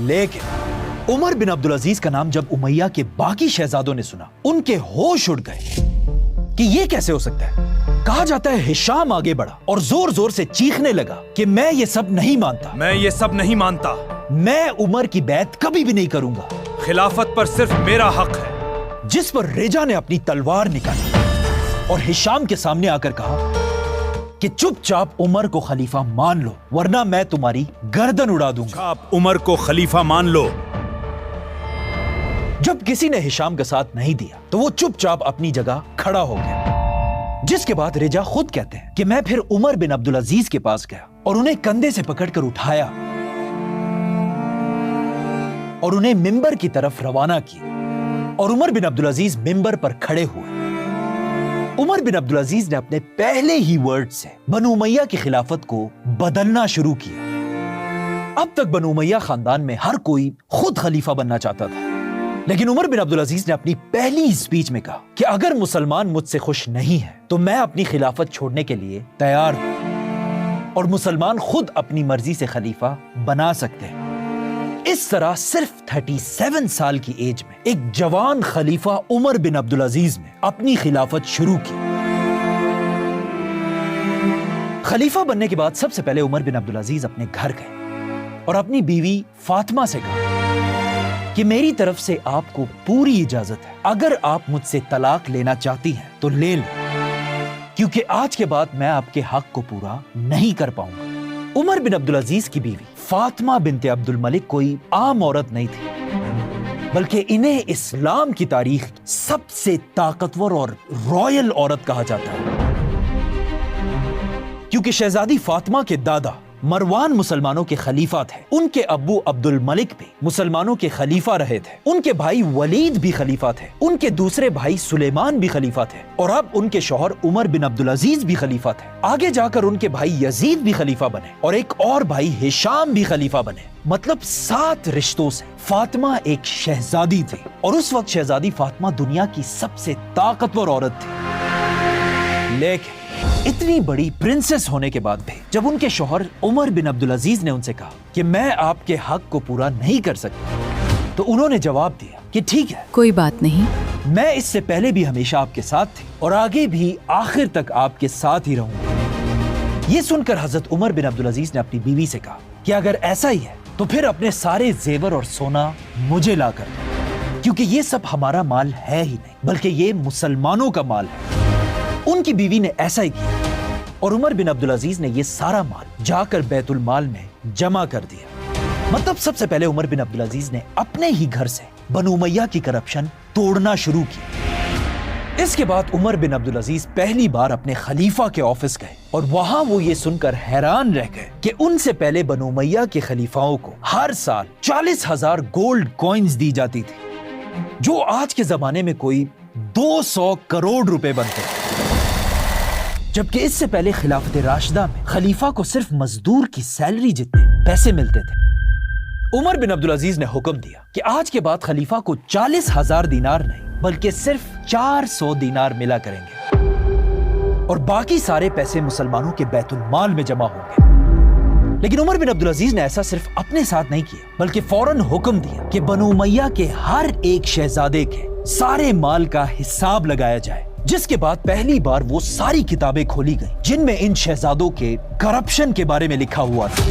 لیکن عمر بن عبدالعزیز کا نام جب امیہ کے باقی شہزادوں نے سنا, ان کے ہوش اڑ گئے کہ یہ کیسے ہو سکتا ہے. کہا جاتا ہے ہشام آگے بڑھا اور زور زور سے چیخنے لگا کہ میں یہ سب نہیں مانتا, میں یہ سب نہیں مانتا, میں عمر کی بیعت کبھی بھی نہیں کروں گا. خلافت پر صرف میرا حق ہے. جس پر ریجا نے اپنی تلوار نکالی اور ہشام کے سامنے آ کر کہا کہ چپ چاپ عمر کو خلیفہ مان لو ورنہ میں تمہاری گردن اڑا دوں گا. آپ عمر کو خلیفہ مان لو. جب کسی نے ہشام کا ساتھ نہیں دیا تو وہ چپ چاپ اپنی جگہ کھڑا ہو گیا. جس کے بعد ریجا خود کہتے ہیں کہ میں پھر عمر بن عبدالعزیز کے پاس گیا اور انہیں کندھے سے پکڑ کر اٹھایا اور انہیں ممبر کی طرف روانہ کیا, اور عمر بن عبدالعزیز ممبر پر کھڑے ہوئے. عمر بن عبدالعزیز نے اپنے پہلے ہی ورڈ سے بنو امیہ کی خلافت کو بدلنا شروع کیا. اب تک بنو امیہ خاندان میں ہر کوئی خود خلیفہ بننا چاہتا تھا, لیکن عمر بن عبدالعزیز نے اپنی پہلی اسپیچ میں کہا کہ اگر مسلمان مجھ سے خوش نہیں ہے تو میں اپنی خلافت چھوڑنے کے لیے تیار ہوں, اور مسلمان خود اپنی مرضی سے خلیفہ بنا سکتے ہیں. اس طرح صرف 37 سال کی ایج میں ایک جوان خلیفہ عمر بن عبدالعزیز نے اپنی خلافت شروع کی. خلیفہ بننے کے بعد سب سے پہلے عمر بن عبدالعزیز اپنے گھر گئے اور اپنی بیوی فاطمہ سے کہا کہ میری طرف سے آپ کو پوری اجازت ہے, اگر آپ مجھ سے طلاق لینا چاہتی ہیں تو لے لیں, کیونکہ آج کے بعد میں آپ کے حق کو پورا نہیں کر پاؤں گا. عمر بن عبدالعزیز کی بیوی فاطمہ بنت عبد الملک کوئی عام عورت نہیں تھی, بلکہ انہیں اسلام کی تاریخ سب سے طاقتور اور رائل عورت کہا جاتا ہے, کیونکہ شہزادی فاطمہ کے دادا مروان مسلمانوں کے خلیفہ تھے, ان کے ابو عبد الملک بھی مسلمانوں کے خلیفہ رہے تھے, ان کے بھائی ولید بھی خلیفہ تھے, ان کے دوسرے بھائی سلیمان بھی خلیفہ تھے, اور اب ان کے شوہر عمر بن عبدالعزیز بھی خلیفہ تھے. آگے جا کر ان کے بھائی یزید بھی خلیفہ بنے اور ایک اور بھائی ہشام بھی خلیفہ بنے. مطلب 7 رشتوں سے فاطمہ ایک شہزادی تھی, اور اس وقت شہزادی فاطمہ دنیا کی سب سے طاقتور عورت تھی. لیکن اتنی بڑی پرنسس ہونے کے بعد بھی جب ان کے شوہر عمر بن عبدالعزیز نے ان سے کہا کہ میں آپ کے حق کو پورا نہیں کر سکتا, تو انہوں نے جواب دیا کہ ٹھیک ہے, کوئی بات نہیں, میں اس سے پہلے بھی ہمیشہ آپ کے ساتھ تھی اور آگے بھی آخر تک آپ کے ساتھ ہی رہوں گا. یہ سن کر حضرت عمر بن عبدالعزیز نے اپنی بیوی سے کہا کہ اگر ایسا ہی ہے تو پھر اپنے سارے زیور اور سونا مجھے لا کر دو, کیونکہ یہ سب ہمارا مال ہے ہی نہیں بلکہ یہ مسلمانوں کا مال ہے. ان کی بیوی نے ایسا ہی کیا اور عمر بن عبدالعزیز نے یہ سارا مال جا کر بیت المال میں جمع کر دیا. مطلب سب سے پہلے عمر بن عبدالعزیز نے اپنے ہی گھر سے بنو امیہ کی کرپشن توڑنا شروع کی. اس کے بعد عمر بن عبدالعزیز پہلی بار اپنے خلیفہ کے آفس گئے اور وہاں وہ یہ سن کر حیران رہ گئے کہ ان سے پہلے بنو امیہ کے خلیفاؤں کو ہر سال 40,000 گولڈ کوئنز دی جاتی تھی, جو آج کے زمانے میں کوئی 200 کروڑ روپے بنتے ہیں. جبکہ اس سے پہلے خلافت راشدہ میں خلیفہ کو صرف مزدور کی سیلری جتنے پیسے ملتے تھے. عمر بن عبدالعزیز نے حکم دیا کہ آج کے بعد خلیفہ کو 40,000 دینار نہیں بلکہ صرف 400 دینار ملا کریں گے اور باقی سارے پیسے مسلمانوں کے بیت المال میں جمع ہوں گے. لیکن عمر بن عبدالعزیز نے ایسا صرف اپنے ساتھ نہیں کیا بلکہ فوراً حکم دیا کہ بنو امیہ کے ہر ایک شہزادے کے سارے مال کا حساب لگایا جائے, جس کے بعد پہلی بار وہ ساری کتابیں کھولی گئیں جن میں ان شہزادوں کے کرپشن کے بارے میں لکھا ہوا تھا.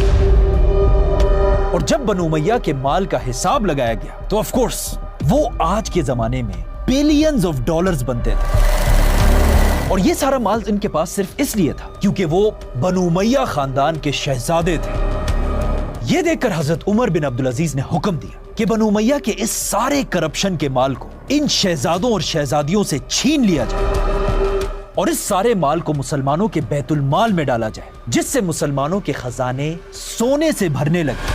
اور جب بنو امیہ کے مال کا حساب لگایا گیا تو آف کورس وہ آج کے زمانے میں بلینز آف ڈالرز بنتے تھے, اور یہ سارا مال ان کے پاس صرف اس لیے تھا کیونکہ وہ بنو امیہ خاندان کے شہزادے تھے. یہ دیکھ کر حضرت عمر بن عبدالعزیز نے حکم دیا کہ بنو امیہ کے اس سارے کرپشن کے مال کو ان شہزادوں اور شہزادیوں سے چھین لیا جائے اور اس سارے مال کو مسلمانوں کے بیت المال میں ڈالا جائے, جس سے مسلمانوں کے خزانے سونے سے بھرنے لگے.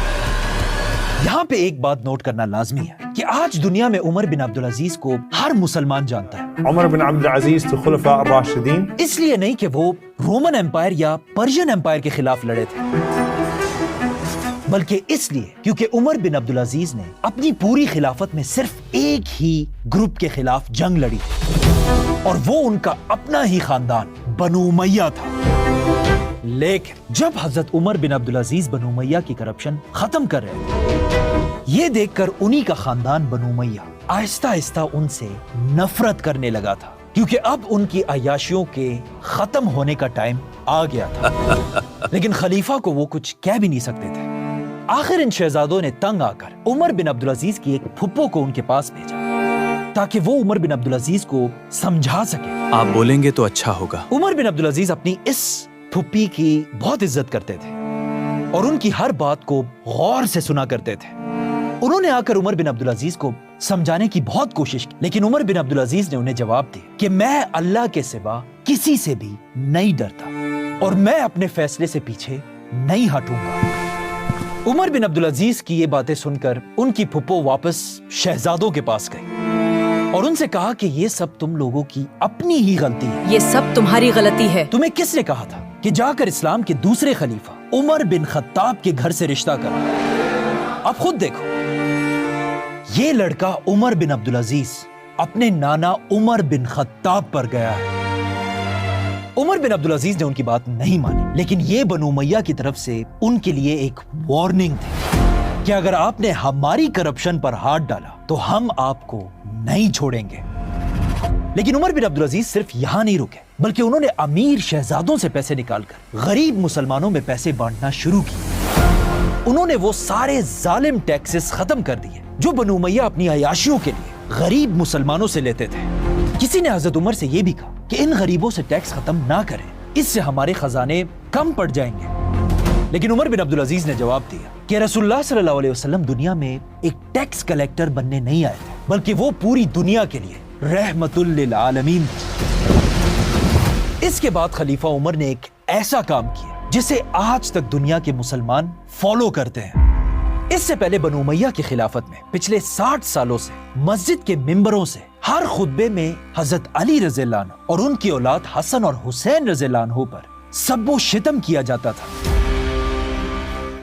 یہاں پہ ایک بات نوٹ کرنا لازمی ہے کہ آج دنیا میں عمر بن عبدالعزیز کو ہر مسلمان جانتا ہے. عمر بن عبد العزیز تو خلفاء الراشدین اس لیے نہیں کہ وہ رومن امپائر یا پرشین امپائر کے خلاف لڑے تھے, बल्कि इसलिए क्योंकि उमर बिन अब्दुल अजीज ने अपनी पूरी खिलाफत में सिर्फ एक ही ग्रुप के खिलाफ जंग लड़ी और वो उनका अपना ही खानदान बनु उमैया था। लेकिन जब हजरत उमर बिन अब्दुल अजीज बनु उमैया की करप्शन खत्म कर रहे थे, ये देखकर उन्हीं का खानदान बनु उमैया आहिस्ता आहिस्ता उनसे नफरत करने लगा था, क्योंकि अब उनकी अय्याशियों के खत्म होने का टाइम आ गया था। लेकिन खलीफा को वो कुछ कह भी नहीं सकते थे। आखिर इन शहजादों ने तंग आकर उमर बिन अब्दुल अजीज की एक फुप्पो को उनके पास भेजा ताकि वो उमर बिन अब्दुल अजीज को समझा सके। आप बोलेंगे तो अच्छा होगा। उमर बिन अब्दुल अजीज अपनी इस फुप्पी की बहुत इज्जत करते थे और उनकी हर बात को गौर से सुना करते थे। उन्होंने आकर उमर बिन अब्दुल अजीज को समझाने की बहुत कोशिश की, लेकिन उमर बिन अब्दुल अजीज ने उन्हें जवाब दिया कि मैं अल्लाह के सिवा किसी से भी नहीं डरता और मैं अपने फैसले से पीछे नहीं हटूंगा। उमर बिन अब्दुल अजीज की ये बातें सुनकर उनकी फुप्पो वापस शहजादों के पास गई और उनसे कहा कि ये सब तुम लोगों की अपनी ही गलती है। ये सब तुम्हारी गलती है। तुम्हें किसने कहा था कि जाकर इस्लाम के दूसरे खलीफा उमर बिन खत्ताब के घर से रिश्ता करो? अब खुद देखो, ये लड़का उमर बिन अब्दुल अजीज अपने नाना उमर बिन खत्ताब पर गया है। उमर बिन अब्दुल अजीज ने उनकी बात नहीं मानी, लेकिन ये बनु उमैया की तरफ से उनके लिए एक वार्निंग थी कि अगर आपने हमारी करप्शन पर हाथ डाला तो हम आपको नहीं छोड़ेंगे। लेकिन उमर बिन अब्दुल अजीज सिर्फ यहां नहीं रुके, बल्कि उन्होंने अमीर शहजादों से पैसे निकालकर गरीब मुसलमानों में पैसे बांटना शुरू किए। उन्होंने वो सारे जालिम टैक्सेस खत्म कर दिए जो बनु उमैया अपनी अयाशियों के लिए गरीब मुसलमानों से लेते थे। किसी ने हजरत उमर से यह भी कहा कि इन गरीबों से टैक्स खत्म ना करें, इससे हमारे खजाने कम पड़ जाएंगे। लेकिन उमर बिन अब्दुल अजीज ने जवाब दिया कि रसूलुल्लाह सल्लल्लाहु अलैहि वसल्लम दुनिया में एक टैक्स कलेक्टर बनने नहीं आए थे, बल्कि वो पूरी दुनिया के लिए रहमतुल लिल आलमीन। इसके बाद खलीफा उमर ने एक ऐसा काम किया जिसे आज तक दुनिया के मुसलमान फॉलो करते हैं। इससे पहले बनु उमैया की खिलाफत में पिछले 60 सालों से मस्जिद के मिंबरों से हर खुतबे में हजरत अली रज़ियल्लाहु अन्हु और उनकी औलाद हसन और हुसैन रज़ियल्लाहु अन्हु पर सब्बो शितम किया जाता था,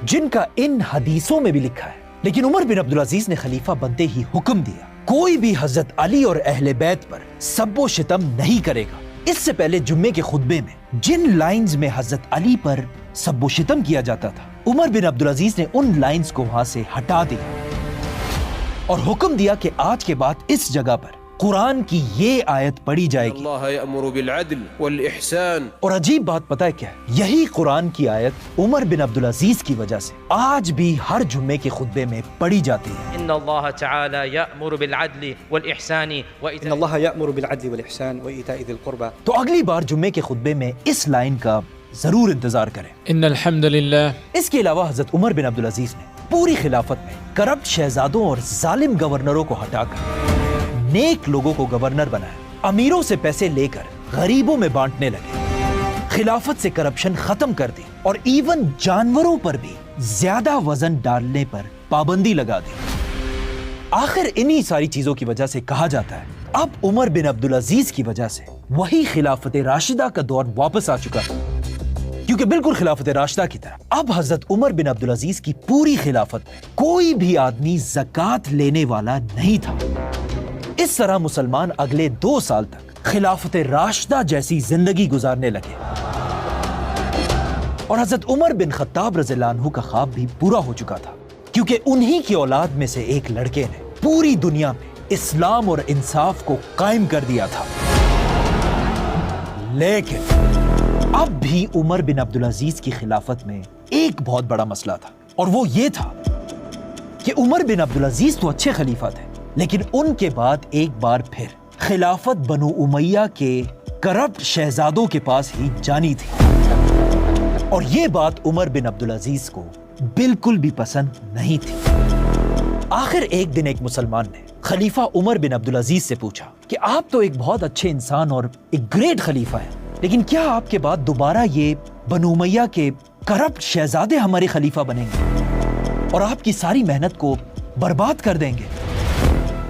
जिनका इन हदीसों में भी लिखा है। लेकिन उमर बिन अब्दुल अजीज ने खलीफा बनते ही हुक्म दिया कोई भी हजरत अली और अहले बैत पर सब्बो शितम नहीं करेगा। इससे पहले जुम्मे के खुतबे में जिन लाइंस में हजरत अली पर सब्बो शितम किया जाता था, उमर बिन अब्दुल अजीज ने उन लाइंस को वहां से हटा दिया और हुक्म दिया कि आज के बाद इस जगह पर कुरान की ये आयत पढ़ी जाएगी। और अजीब बात पता है क्या है? यही कुरान की आयत उमर बिन अब्दुल अजीज की वजह से आज भी हर जुम्मे के खुतबे में पढ़ी जाती है। इन्नल्लाह तआला यअमुरु बिल अदल वल इहसान व इन्नल्लाह यअमुरु बिल अदल वल इहसान व इताई दिल कुर्बा। तो अगली बार जुम्मे के खुतबे में इस लाइन का जरूर इंतजार करें। इन्नल हम्दुलिल्लाह। इसके अलावा हजरत उमर बिन अब्दुल अजीज ने पूरी खिलाफत में करप्ट शहजादों और जालिम गवर्नरों को हटाकर नेक लोगों को गवर्नर बनाया। अमीरों से पैसे लेकर गरीबों में बांटने लगे। खिलाफत से करप्शन खत्म कर दी और इवन जानवरों पर भी ज्यादा वजन डालने पर पाबंदी लगा दी। आखिर इन्हीं सारी चीजों की वजह से कहा जाता है अब उमर बिन अब्दुल अजीज की वजह से वही खिलाफत राशिदा का दौर वापस आ चुका है, क्योंकि बिल्कुल खिलाफत राशिदा की तरह अब हजरत उमर बिन अब्दुल अजीज की पूरी खिलाफत में कोई भी आदमी ज़कात लेने वाला नहीं था। इस तरह मुसलमान अगले 2 साल तक खिलाफत राशिदा जैसी जिंदगी गुजारने लगे और हजरत उमर बिन खत्ताब रज़ियल्लाहु अन्हु का ख्वाब भी पूरा हो चुका था, क्योंकि उन्हीं की औलाद में से एक लड़के ने पूरी दुनिया में इस्लाम और इंसाफ को कायम कर दिया था। लेकिन अब भी उमर बिन अब्दुल अजीज की खिलाफत में एक बहुत बड़ा मसला था और वो ये था कि उमर बिन अब्दुल अजीज तो अच्छे खलीफा थे, लेकिन उनके बाद एक बार फिर खिलाफत बनु उमैया के करप्ट शहजादों के पास ही जानी थी और ये बात उमर बिन अब्दुल अजीज को बिल्कुल भी पसंद नहीं थी। आखिर एक दिन एक मुसलमान ने खलीफा उमर बिन अब्दुल अजीज से पूछा कि आप तो एक बहुत अच्छे इंसान और एक ग्रेट खलीफा हैं, लेकिन क्या आपके बाद दोबारा ये बनु उमैया के करप्ट शहजादे हमारे खलीफा बनेंगे और आपकी सारी मेहनत को बर्बाद कर देंगे?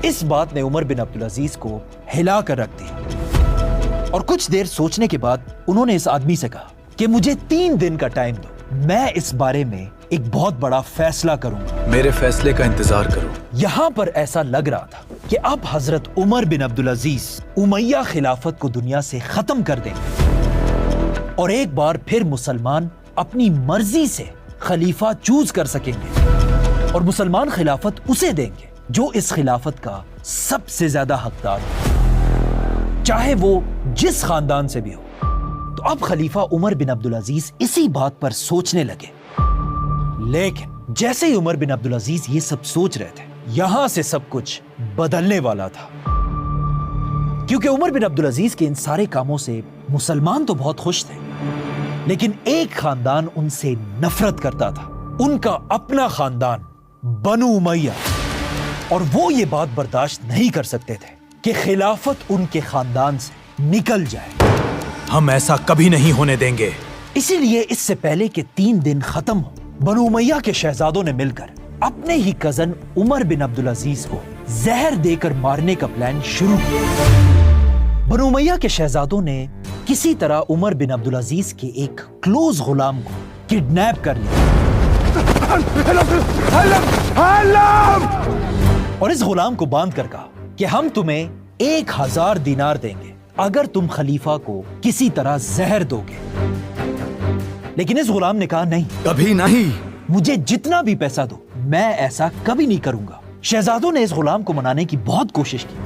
इस बात ने उमर बिन अब्दुल अजीज को हिला कर रख दिया और कुछ देर सोचने के बाद उन्होंने इस आदमी से कहा कि मुझे 3 दिन का टाइम दो मैं इस बारे में एक बहुत बड़ा फैसला करूंगा। मेरे फैसले का इंतजार करो। यहाँ पर ऐसा लग रहा था कि अब हजरत उमर बिन अब्दुल अजीज उमैया खिलाफत को दुनिया से खत्म कर देंगे और एक बार फिर मुसलमान अपनी मर्जी से खलीफा चूज कर सकेंगे और मुसलमान खिलाफत उसे देंगे जो इस खिलाफत का सबसे ज्यादा हकदार हो, चाहे वो जिस खानदान से भी हो। तो अब खलीफा उमर बिन अब्दुल अजीज इसी बात पर सोचने लगे। लेकिन जैसे ही उमर बिन अब्दुल अजीज ये सब सोच रहे थे, यहां से सब कुछ बदलने वाला था, क्योंकि उमर बिन अब्दुल अजीज के इन सारे कामों से मुसलमान तो बहुत खुश थे, लेकिन एक खानदान उनसे नफरत करता था, उनका अपना खानदान बनु उमैया। और वो ये बात बर्दाश्त नहीं कर सकते थे कि खिलाफत उनके खानदान से निकल जाए। हम ऐसा कभी नहीं होने देंगे। इसीलिए इससे पहले कि 3 दिन खत्म हो, बनु उमैया के शहजादों ने मिलकर अपने ही कजन उमर बिन अब्दुल अजीज को जहर देकर मारने का प्लान शुरू किया। बनु उमैया के शहजादों ने किसी तरह उमर बिन अब्दुल अजीज के एक क्लोज गुलाम को किडनैप कर लिया और इस गुलाम को बांध कर कहा कि हम तुम्हें 1000 दिनार देंगे अगर तुम खलीफा को किसी तरह जहर दोगे। लेकिन इस गुलाम ने कहा नहीं, कभी नहीं। मुझे जितना भी पैसा दो, मैं ऐसा कभी नहीं करूंगा। शहजादों ने इस गुलाम को मनाने की बहुत कोशिश की,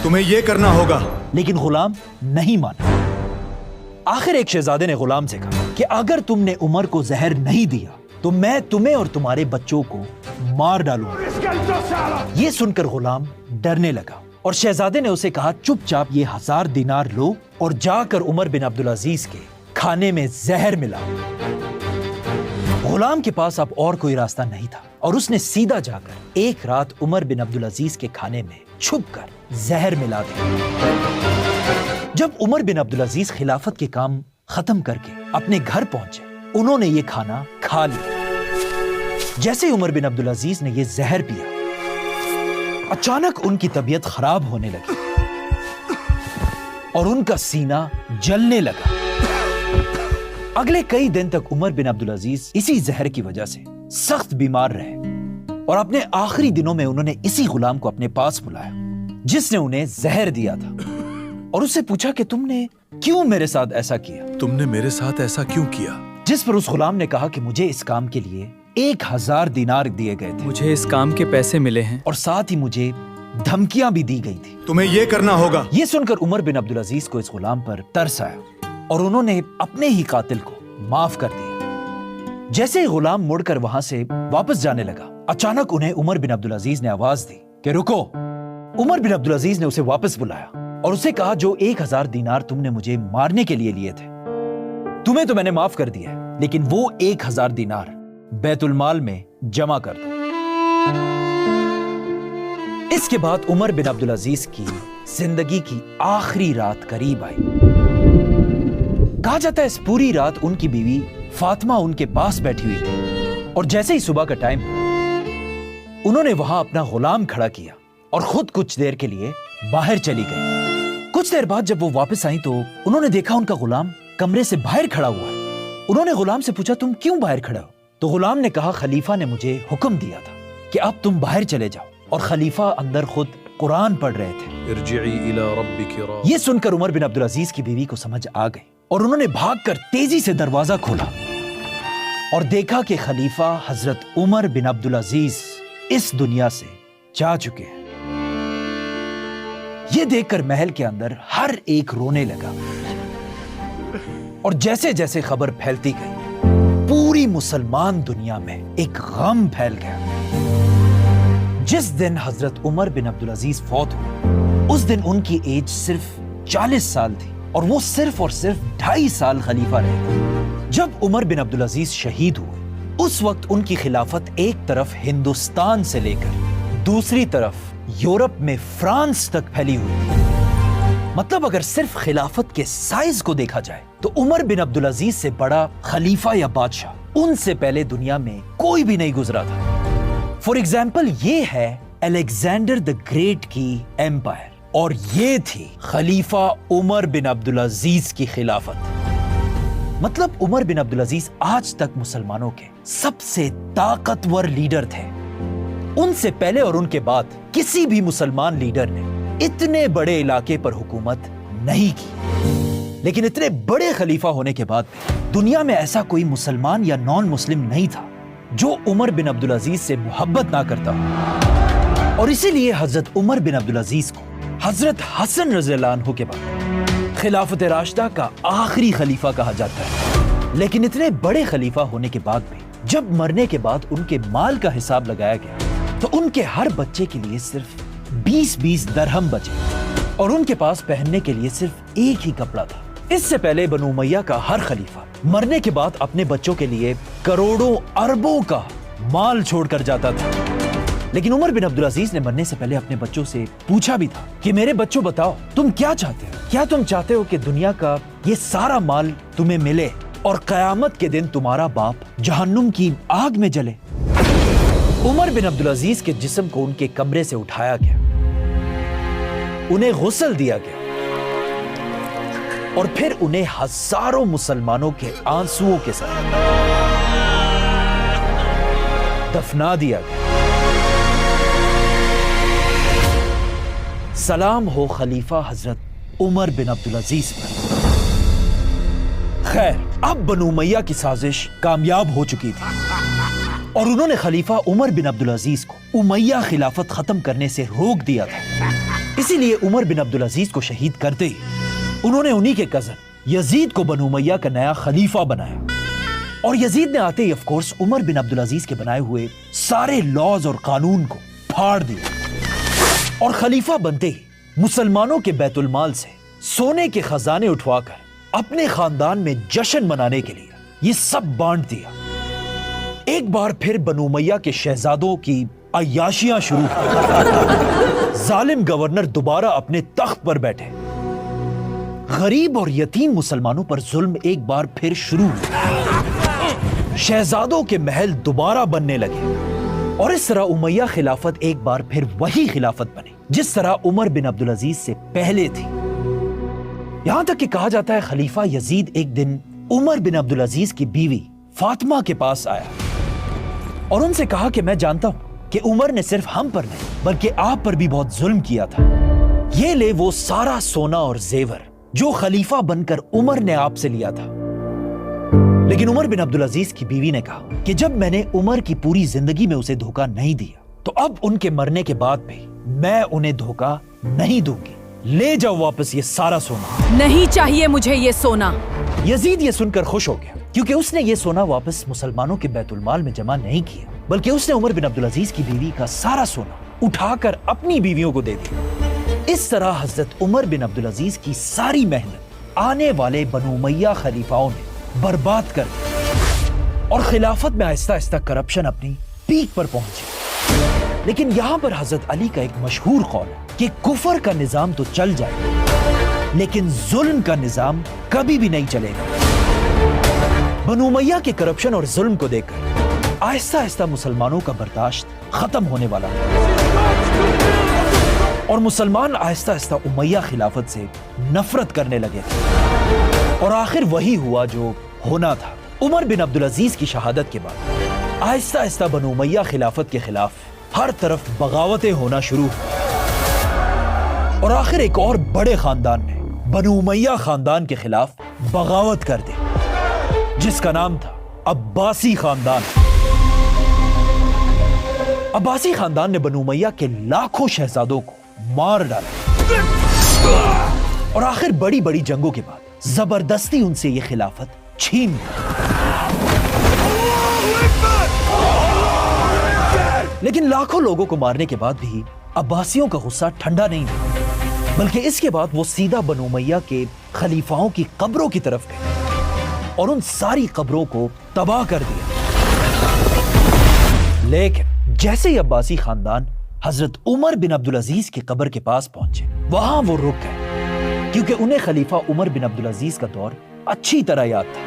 तुम्हें यह करना होगा, लेकिन गुलाम नहीं माना। आखिर एक शहजादे ने गुलाम से कहा कि अगर तुमने उमर को जहर नहीं दिया तो मैं तुम्हें और तुम्हारे बच्चों को मार डालूंगा। ये सुनकर गुलाम डरने लगा और शहजादे ने उसे कहा, चुपचाप ये 1000 दिनार लो और जाकर उमर बिन अब्दुल अजीज के खाने में जहर मिलाओ। गुलाम के पास अब और कोई रास्ता नहीं था और उसने सीधा जाकर एक रात उमर बिन अब्दुल अजीज के खाने में छुपकर जहर मिला दिया। जब उमर बिन अब्दुल अजीज खिलाफत के काम खत्म करके अपने घर पहुंचे, उन्होंने ये खाना खा लिया। जैसे उमर बिन अब्दुल अजीज ने ये जहर पिया, अचानक उनकी तबीयत खराब होने लगी और उनका सीना जलने लगा। अगले कई दिन तक उमर बिन अब्दुल अजीज इसी जहर की वजह से सख्त बीमार रहे और अपने आखिरी दिनों में उन्होंने इसी गुलाम को अपने पास बुलाया जिसने उन्हें जहर दिया था और उससे पूछा कि तुमने क्यों मेरे साथ ऐसा किया? तुमने मेरे साथ ऐसा क्यों किया? जिस पर उस गुलाम ने कहा कि मुझे इस काम के लिए 1000 दिनार दिए गए थे, मुझे इस काम के पैसे मिले हैं और साथ ही मुझे धमकियां भी दी गई थी। तुम्हें यह करना होगा। ये सुनकर उमर बिन अब्दुल अजीज को इस गुलाम पर तरस आया और उन्होंने अपने ही कातिल को माफ कर दिया। जैसे ही गुलाम मुड़कर वहां से वापस जाने लगा, अचानक उन्हें उमर बिन अब्दुल अजीज ने आवाज दी कि रुको। उमर बिन अब्दुल अजीज ने उसे वापस बुलाया और उसे कहा, जो 1000 दिनार तुमने मुझे मारने के लिए लिए थे, तुम्हें तो मैंने माफ कर दिया, लेकिन वो 1000 दिनार बैतुल माल में जमा कर दो। इसके बाद उमर बिन अब्दुल अजीज की जिंदगी की आखिरी रात करीब आई। कहा जाता है इस पूरी रात उनकी बीवी फातिमा उनके पास बैठी हुई थी और जैसे ही सुबह का टाइम उन्होंने वहां अपना गुलाम खड़ा किया और खुद कुछ देर के लिए बाहर चली गई। कुछ देर बाद जब वो वापस आई तो उन्होंने देखा उनका गुलाम कमरे से बाहर खड़ा हुआ है। उन्होंने गुलाम से पूछा, तुम क्यों बाहर खड़ा हो? तो गुलाम ने कहा, खलीफा ने मुझे हुक्म दिया था कि अब तुम बाहर चले जाओ। और खलीफा अंदर खुद कुरान पढ़ रहे थे। इरजिई इला रब्बिकी राग़िबा। ये सुनकर उमर बिन अब्दुल अजीज की बीवी को समझ आ गई और उन्होंने भागकर तेजी से दरवाजा खोला और देखा कि खलीफा हजरत उमर बिन अब्दुल अजीज इस दुनिया से जा चुके हैं। ये देखकर महल के अंदर हर एक रोने लगा और जैसे जैसे खबर फैलती गई, पूरी मुसलमान दुनिया में एक गम फैल गया। जिस दिन हजरत उमर बिन अब्दुल अजीज फौत हुए, उस दिन उनकी एज सिर्फ 40 साल थी और वो सिर्फ और सिर्फ 2.5 साल खलीफा रहे। जब उमर बिन अब्दुल अजीज शहीद हुए, उस वक्त उनकी खिलाफत एक तरफ हिंदुस्तान से लेकर दूसरी तरफ यूरोप में फ्रांस तक फैली हुई थी। मतलब अगर सिर्फ खिलाफत के साइज को देखा जाए तो उमर बिन अब्दुल अजीज से बड़ा खलीफा या बादशाह उनसे पहले दुनिया में कोई भी नहीं गुजरा था। फॉर एग्जाम्पल, ये है अलेक्जेंडर द ग्रेट की एम्पायर और ये थी खलीफा उमर बिन अब्दुल अजीज की खिलाफत। मतलब उमर बिन अब्दुल अजीज आज तक मुसलमानों के सबसे ताकतवर लीडर थे। उनसे पहले और उनके बाद किसी भी मुसलमान लीडर ने इतने बड़े इलाके पर हुकूमत नहीं की। लेकिन इतने बड़े खलीफा होने के बाद दुनिया में ऐसा कोई मुसलमान या नॉन मुस्लिम नहीं था जो उमर बिन अब्दुल अजीज से मोहब्बत ना करता हो। और इसीलिए हजरत उमर बिन अब्दुल अजीज को हजरत हसन रज़ियल्लाहु अन्हु के बाद खिलाफत राशिदा का आखिरी खलीफा कहा जाता है। लेकिन इतने बड़े खलीफा होने के बाद भी जब मरने के बाद उनके माल का हिसाब लगाया गया तो उनके हर बच्चे के लिए सिर्फ 20-20 दरहम बचे और उनके पास पहनने के लिए सिर्फ एक ही कपड़ा था। इससे पहले बनु उमय्या का हर खलीफा मरने के बाद अपने बच्चों के लिए करोड़ों अरबों का माल छोड़कर जाता था। लेकिन उमर बिन अब्दुल अजीज ने मरने से पहले अपने बच्चों से पूछा भी था कि मेरे बच्चों बताओ तुम क्या चाहते हो? क्या तुम चाहते हो कि दुनिया का ये सारा माल तुम्हें मिले और कयामत के दिन तुम्हारा बाप जहन्नुम की आग में जले? उमर बिन अब्दुल अजीज के जिस्म को उनके कमरे से उठाया गया, उन्हें गुस्ल दिया गया और फिर उन्हें हजारों मुसलमानों के आंसुओं के साथ दफना दिया गया। सलाम हो खलीफा हजरत उमर बिन अब्दुल अजीज पर। खैर, अब बनु उमय्या की साजिश कामयाब हो चुकी थी और उन्होंने खलीफा उमर बिन अब्दुल अजीज को उमय्या खिलाफत खत्म करने से रोक दिया था। इसीलिए उमर बिन अब्दुल अजीज को शहीद करते ही उन्होंने उन्हीं के कजन यजीद को बनु उमय्या का नया खलीफा बनाया। और यजीद ने आते ही ऑफ कोर्स उमर बिन अब्दुल अजीज के बनाए हुए सारे लॉज और कानून को फाड़ दिया और खलीफा बनते ही मुसलमानों के बैतुल माल से सोने के खजाने उठवाकर अपने खानदान में जश्न मनाने के लिए ये सब बांट दिया। एक बार फिर बनु उमय्या के शहजादों की अय्याशियां शुरू हुई। जालिम गवर्नर दोबारा अपने तख्त पर बैठे। गरीब और यतीम मुसलमानों पर जुल्म एक बार फिर शुरू हुआ। शहजादों के महल दोबारा बनने लगे और इस तरह उमय्या खिलाफत एक बार फिर वही खिलाफत बनी जिस तरह उमर बिन अब्दुल अजीज से पहले थी। यहां तक कि कहा जाता है खलीफा यजीद एक दिन उमर बिन अब्दुल अजीज की बीवी फातिमा के पास आया और उनसे कहा कि मैं जानता हूं कि उमर ने सिर्फ हम पर नहीं बल्कि आप पर भी बहुत जुल्म किया था। ये ले वो सारा सोना और जेवर जो खलीफा बनकर उमर ने आपसे लिया था। लेकिन उमर बिन अब्दुल अजीज की बीवी ने कहा कि जब मैंने उमर की पूरी जिंदगी में उसे धोखा नहीं दिया तो अब उनके मरने के बाद भी मैं उन्हें धोखा नहीं दूंगी। ले जाओ वापस ये सारा सोना। नहीं चाहिए मुझे ये सोना। यजीद ये सुनकर खुश हो गया क्योंकि उसने ये सोना वापस मुसलमानों के बैतुल माल में जमा नहीं किया बल्कि उसने उमर बिन अब्दुल अजीज की बीवी का सारा सोना उठाकर अपनी बीवियों को दे दिया। इस तरह हजरत उमर बिन अब्दुल अजीज की सारी मेहनत आने वाले बनु उमय्या खलीफाओं ने बर्बाद कर दी और खिलाफत में आहिस्ता आहिस्ता करप्शन अपनी पीक पर पहुंची। लेकिन यहां पर हजरत अली का एक मशहूर कौल है कि कुफर का निजाम तो चल जाएगा लेकिन जुल्म का निजाम कभी भी नहीं चलेगा। बनु उमय्या के करप्शन और जुल्म को देखकर आहिस्ता आहिस्ता मुसलमानों का बर्दाश्त खत्म होने वाला और मुसलमान आहिस्ता आहिस्ता उमय्या खिलाफत से नफरत करने लगे और आखिर वही हुआ जो होना था। उमर बिन अब्दुल अजीज की शहादत के बाद आहिस्ता आहिस्ता बनु उमय्या खिलाफत के खिलाफ हर तरफ बगावतें होना शुरू हुई और आखिर एक और बड़े खानदान ने बनु उमय्या खानदान के खिलाफ बगावत कर दी जिसका नाम था अब्बासी खानदान। अब्बासी खानदान ने बनु उमय्या के लाखों शहजादों को मार डाला और आखिर बड़ी बड़ी जंगों के बाद जबरदस्ती उनसे यह खिलाफत छीन ली। लेकिन लाखों लोगों को मारने के बाद भी अब्बासियों का गुस्सा ठंडा नहीं हुआ बल्कि इसके बाद वो सीधा बनु उमय्या के खलीफाओं की कब्रों की तरफ गए और उन सारी कब्रों को तबाह कर दिया। लेकिन जैसे ही अब्बासी खानदान हजरत उमर बिन अब्दुल अजीज की कब्र के पास पहुंचे वहां वो रुक गए क्योंकि उन्हें खलीफा उमर बिन अब्दुल अजीज का दौर अच्छी तरह याद था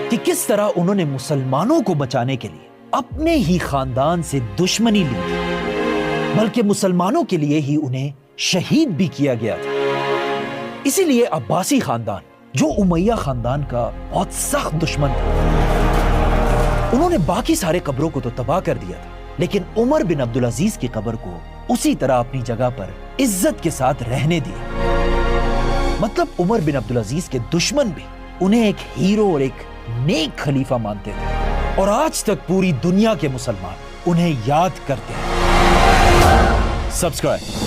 कि किस तरह उन्होंने मुसलमानों को बचाने के लिए अपने ही खानदान से दुश्मनी ली थी बल्कि मुसलमानों के लिए ही उन्हें शहीद भी किया गया था। इसीलिए अब्बासी खानदान जो उमैया खानदान का बहुत सख्त दुश्मन था। उन्होंने बाकी सारे कब्रों को तो तबाह कर दिया था, लेकिन उमर बिन अब्दुल अजीज की कब्र को उसी तरह अपनी जगह पर इज्जत के साथ रहने दिया। मतलब उमर बिन अब्दुल अजीज के दुश्मन भी उन्हें एक हीरो और एक नेक खलीफा मानते थे, और आज तक पूरी दुनिया के मुसलमान उन्हें याद करते हैं। सब्सक्राइब।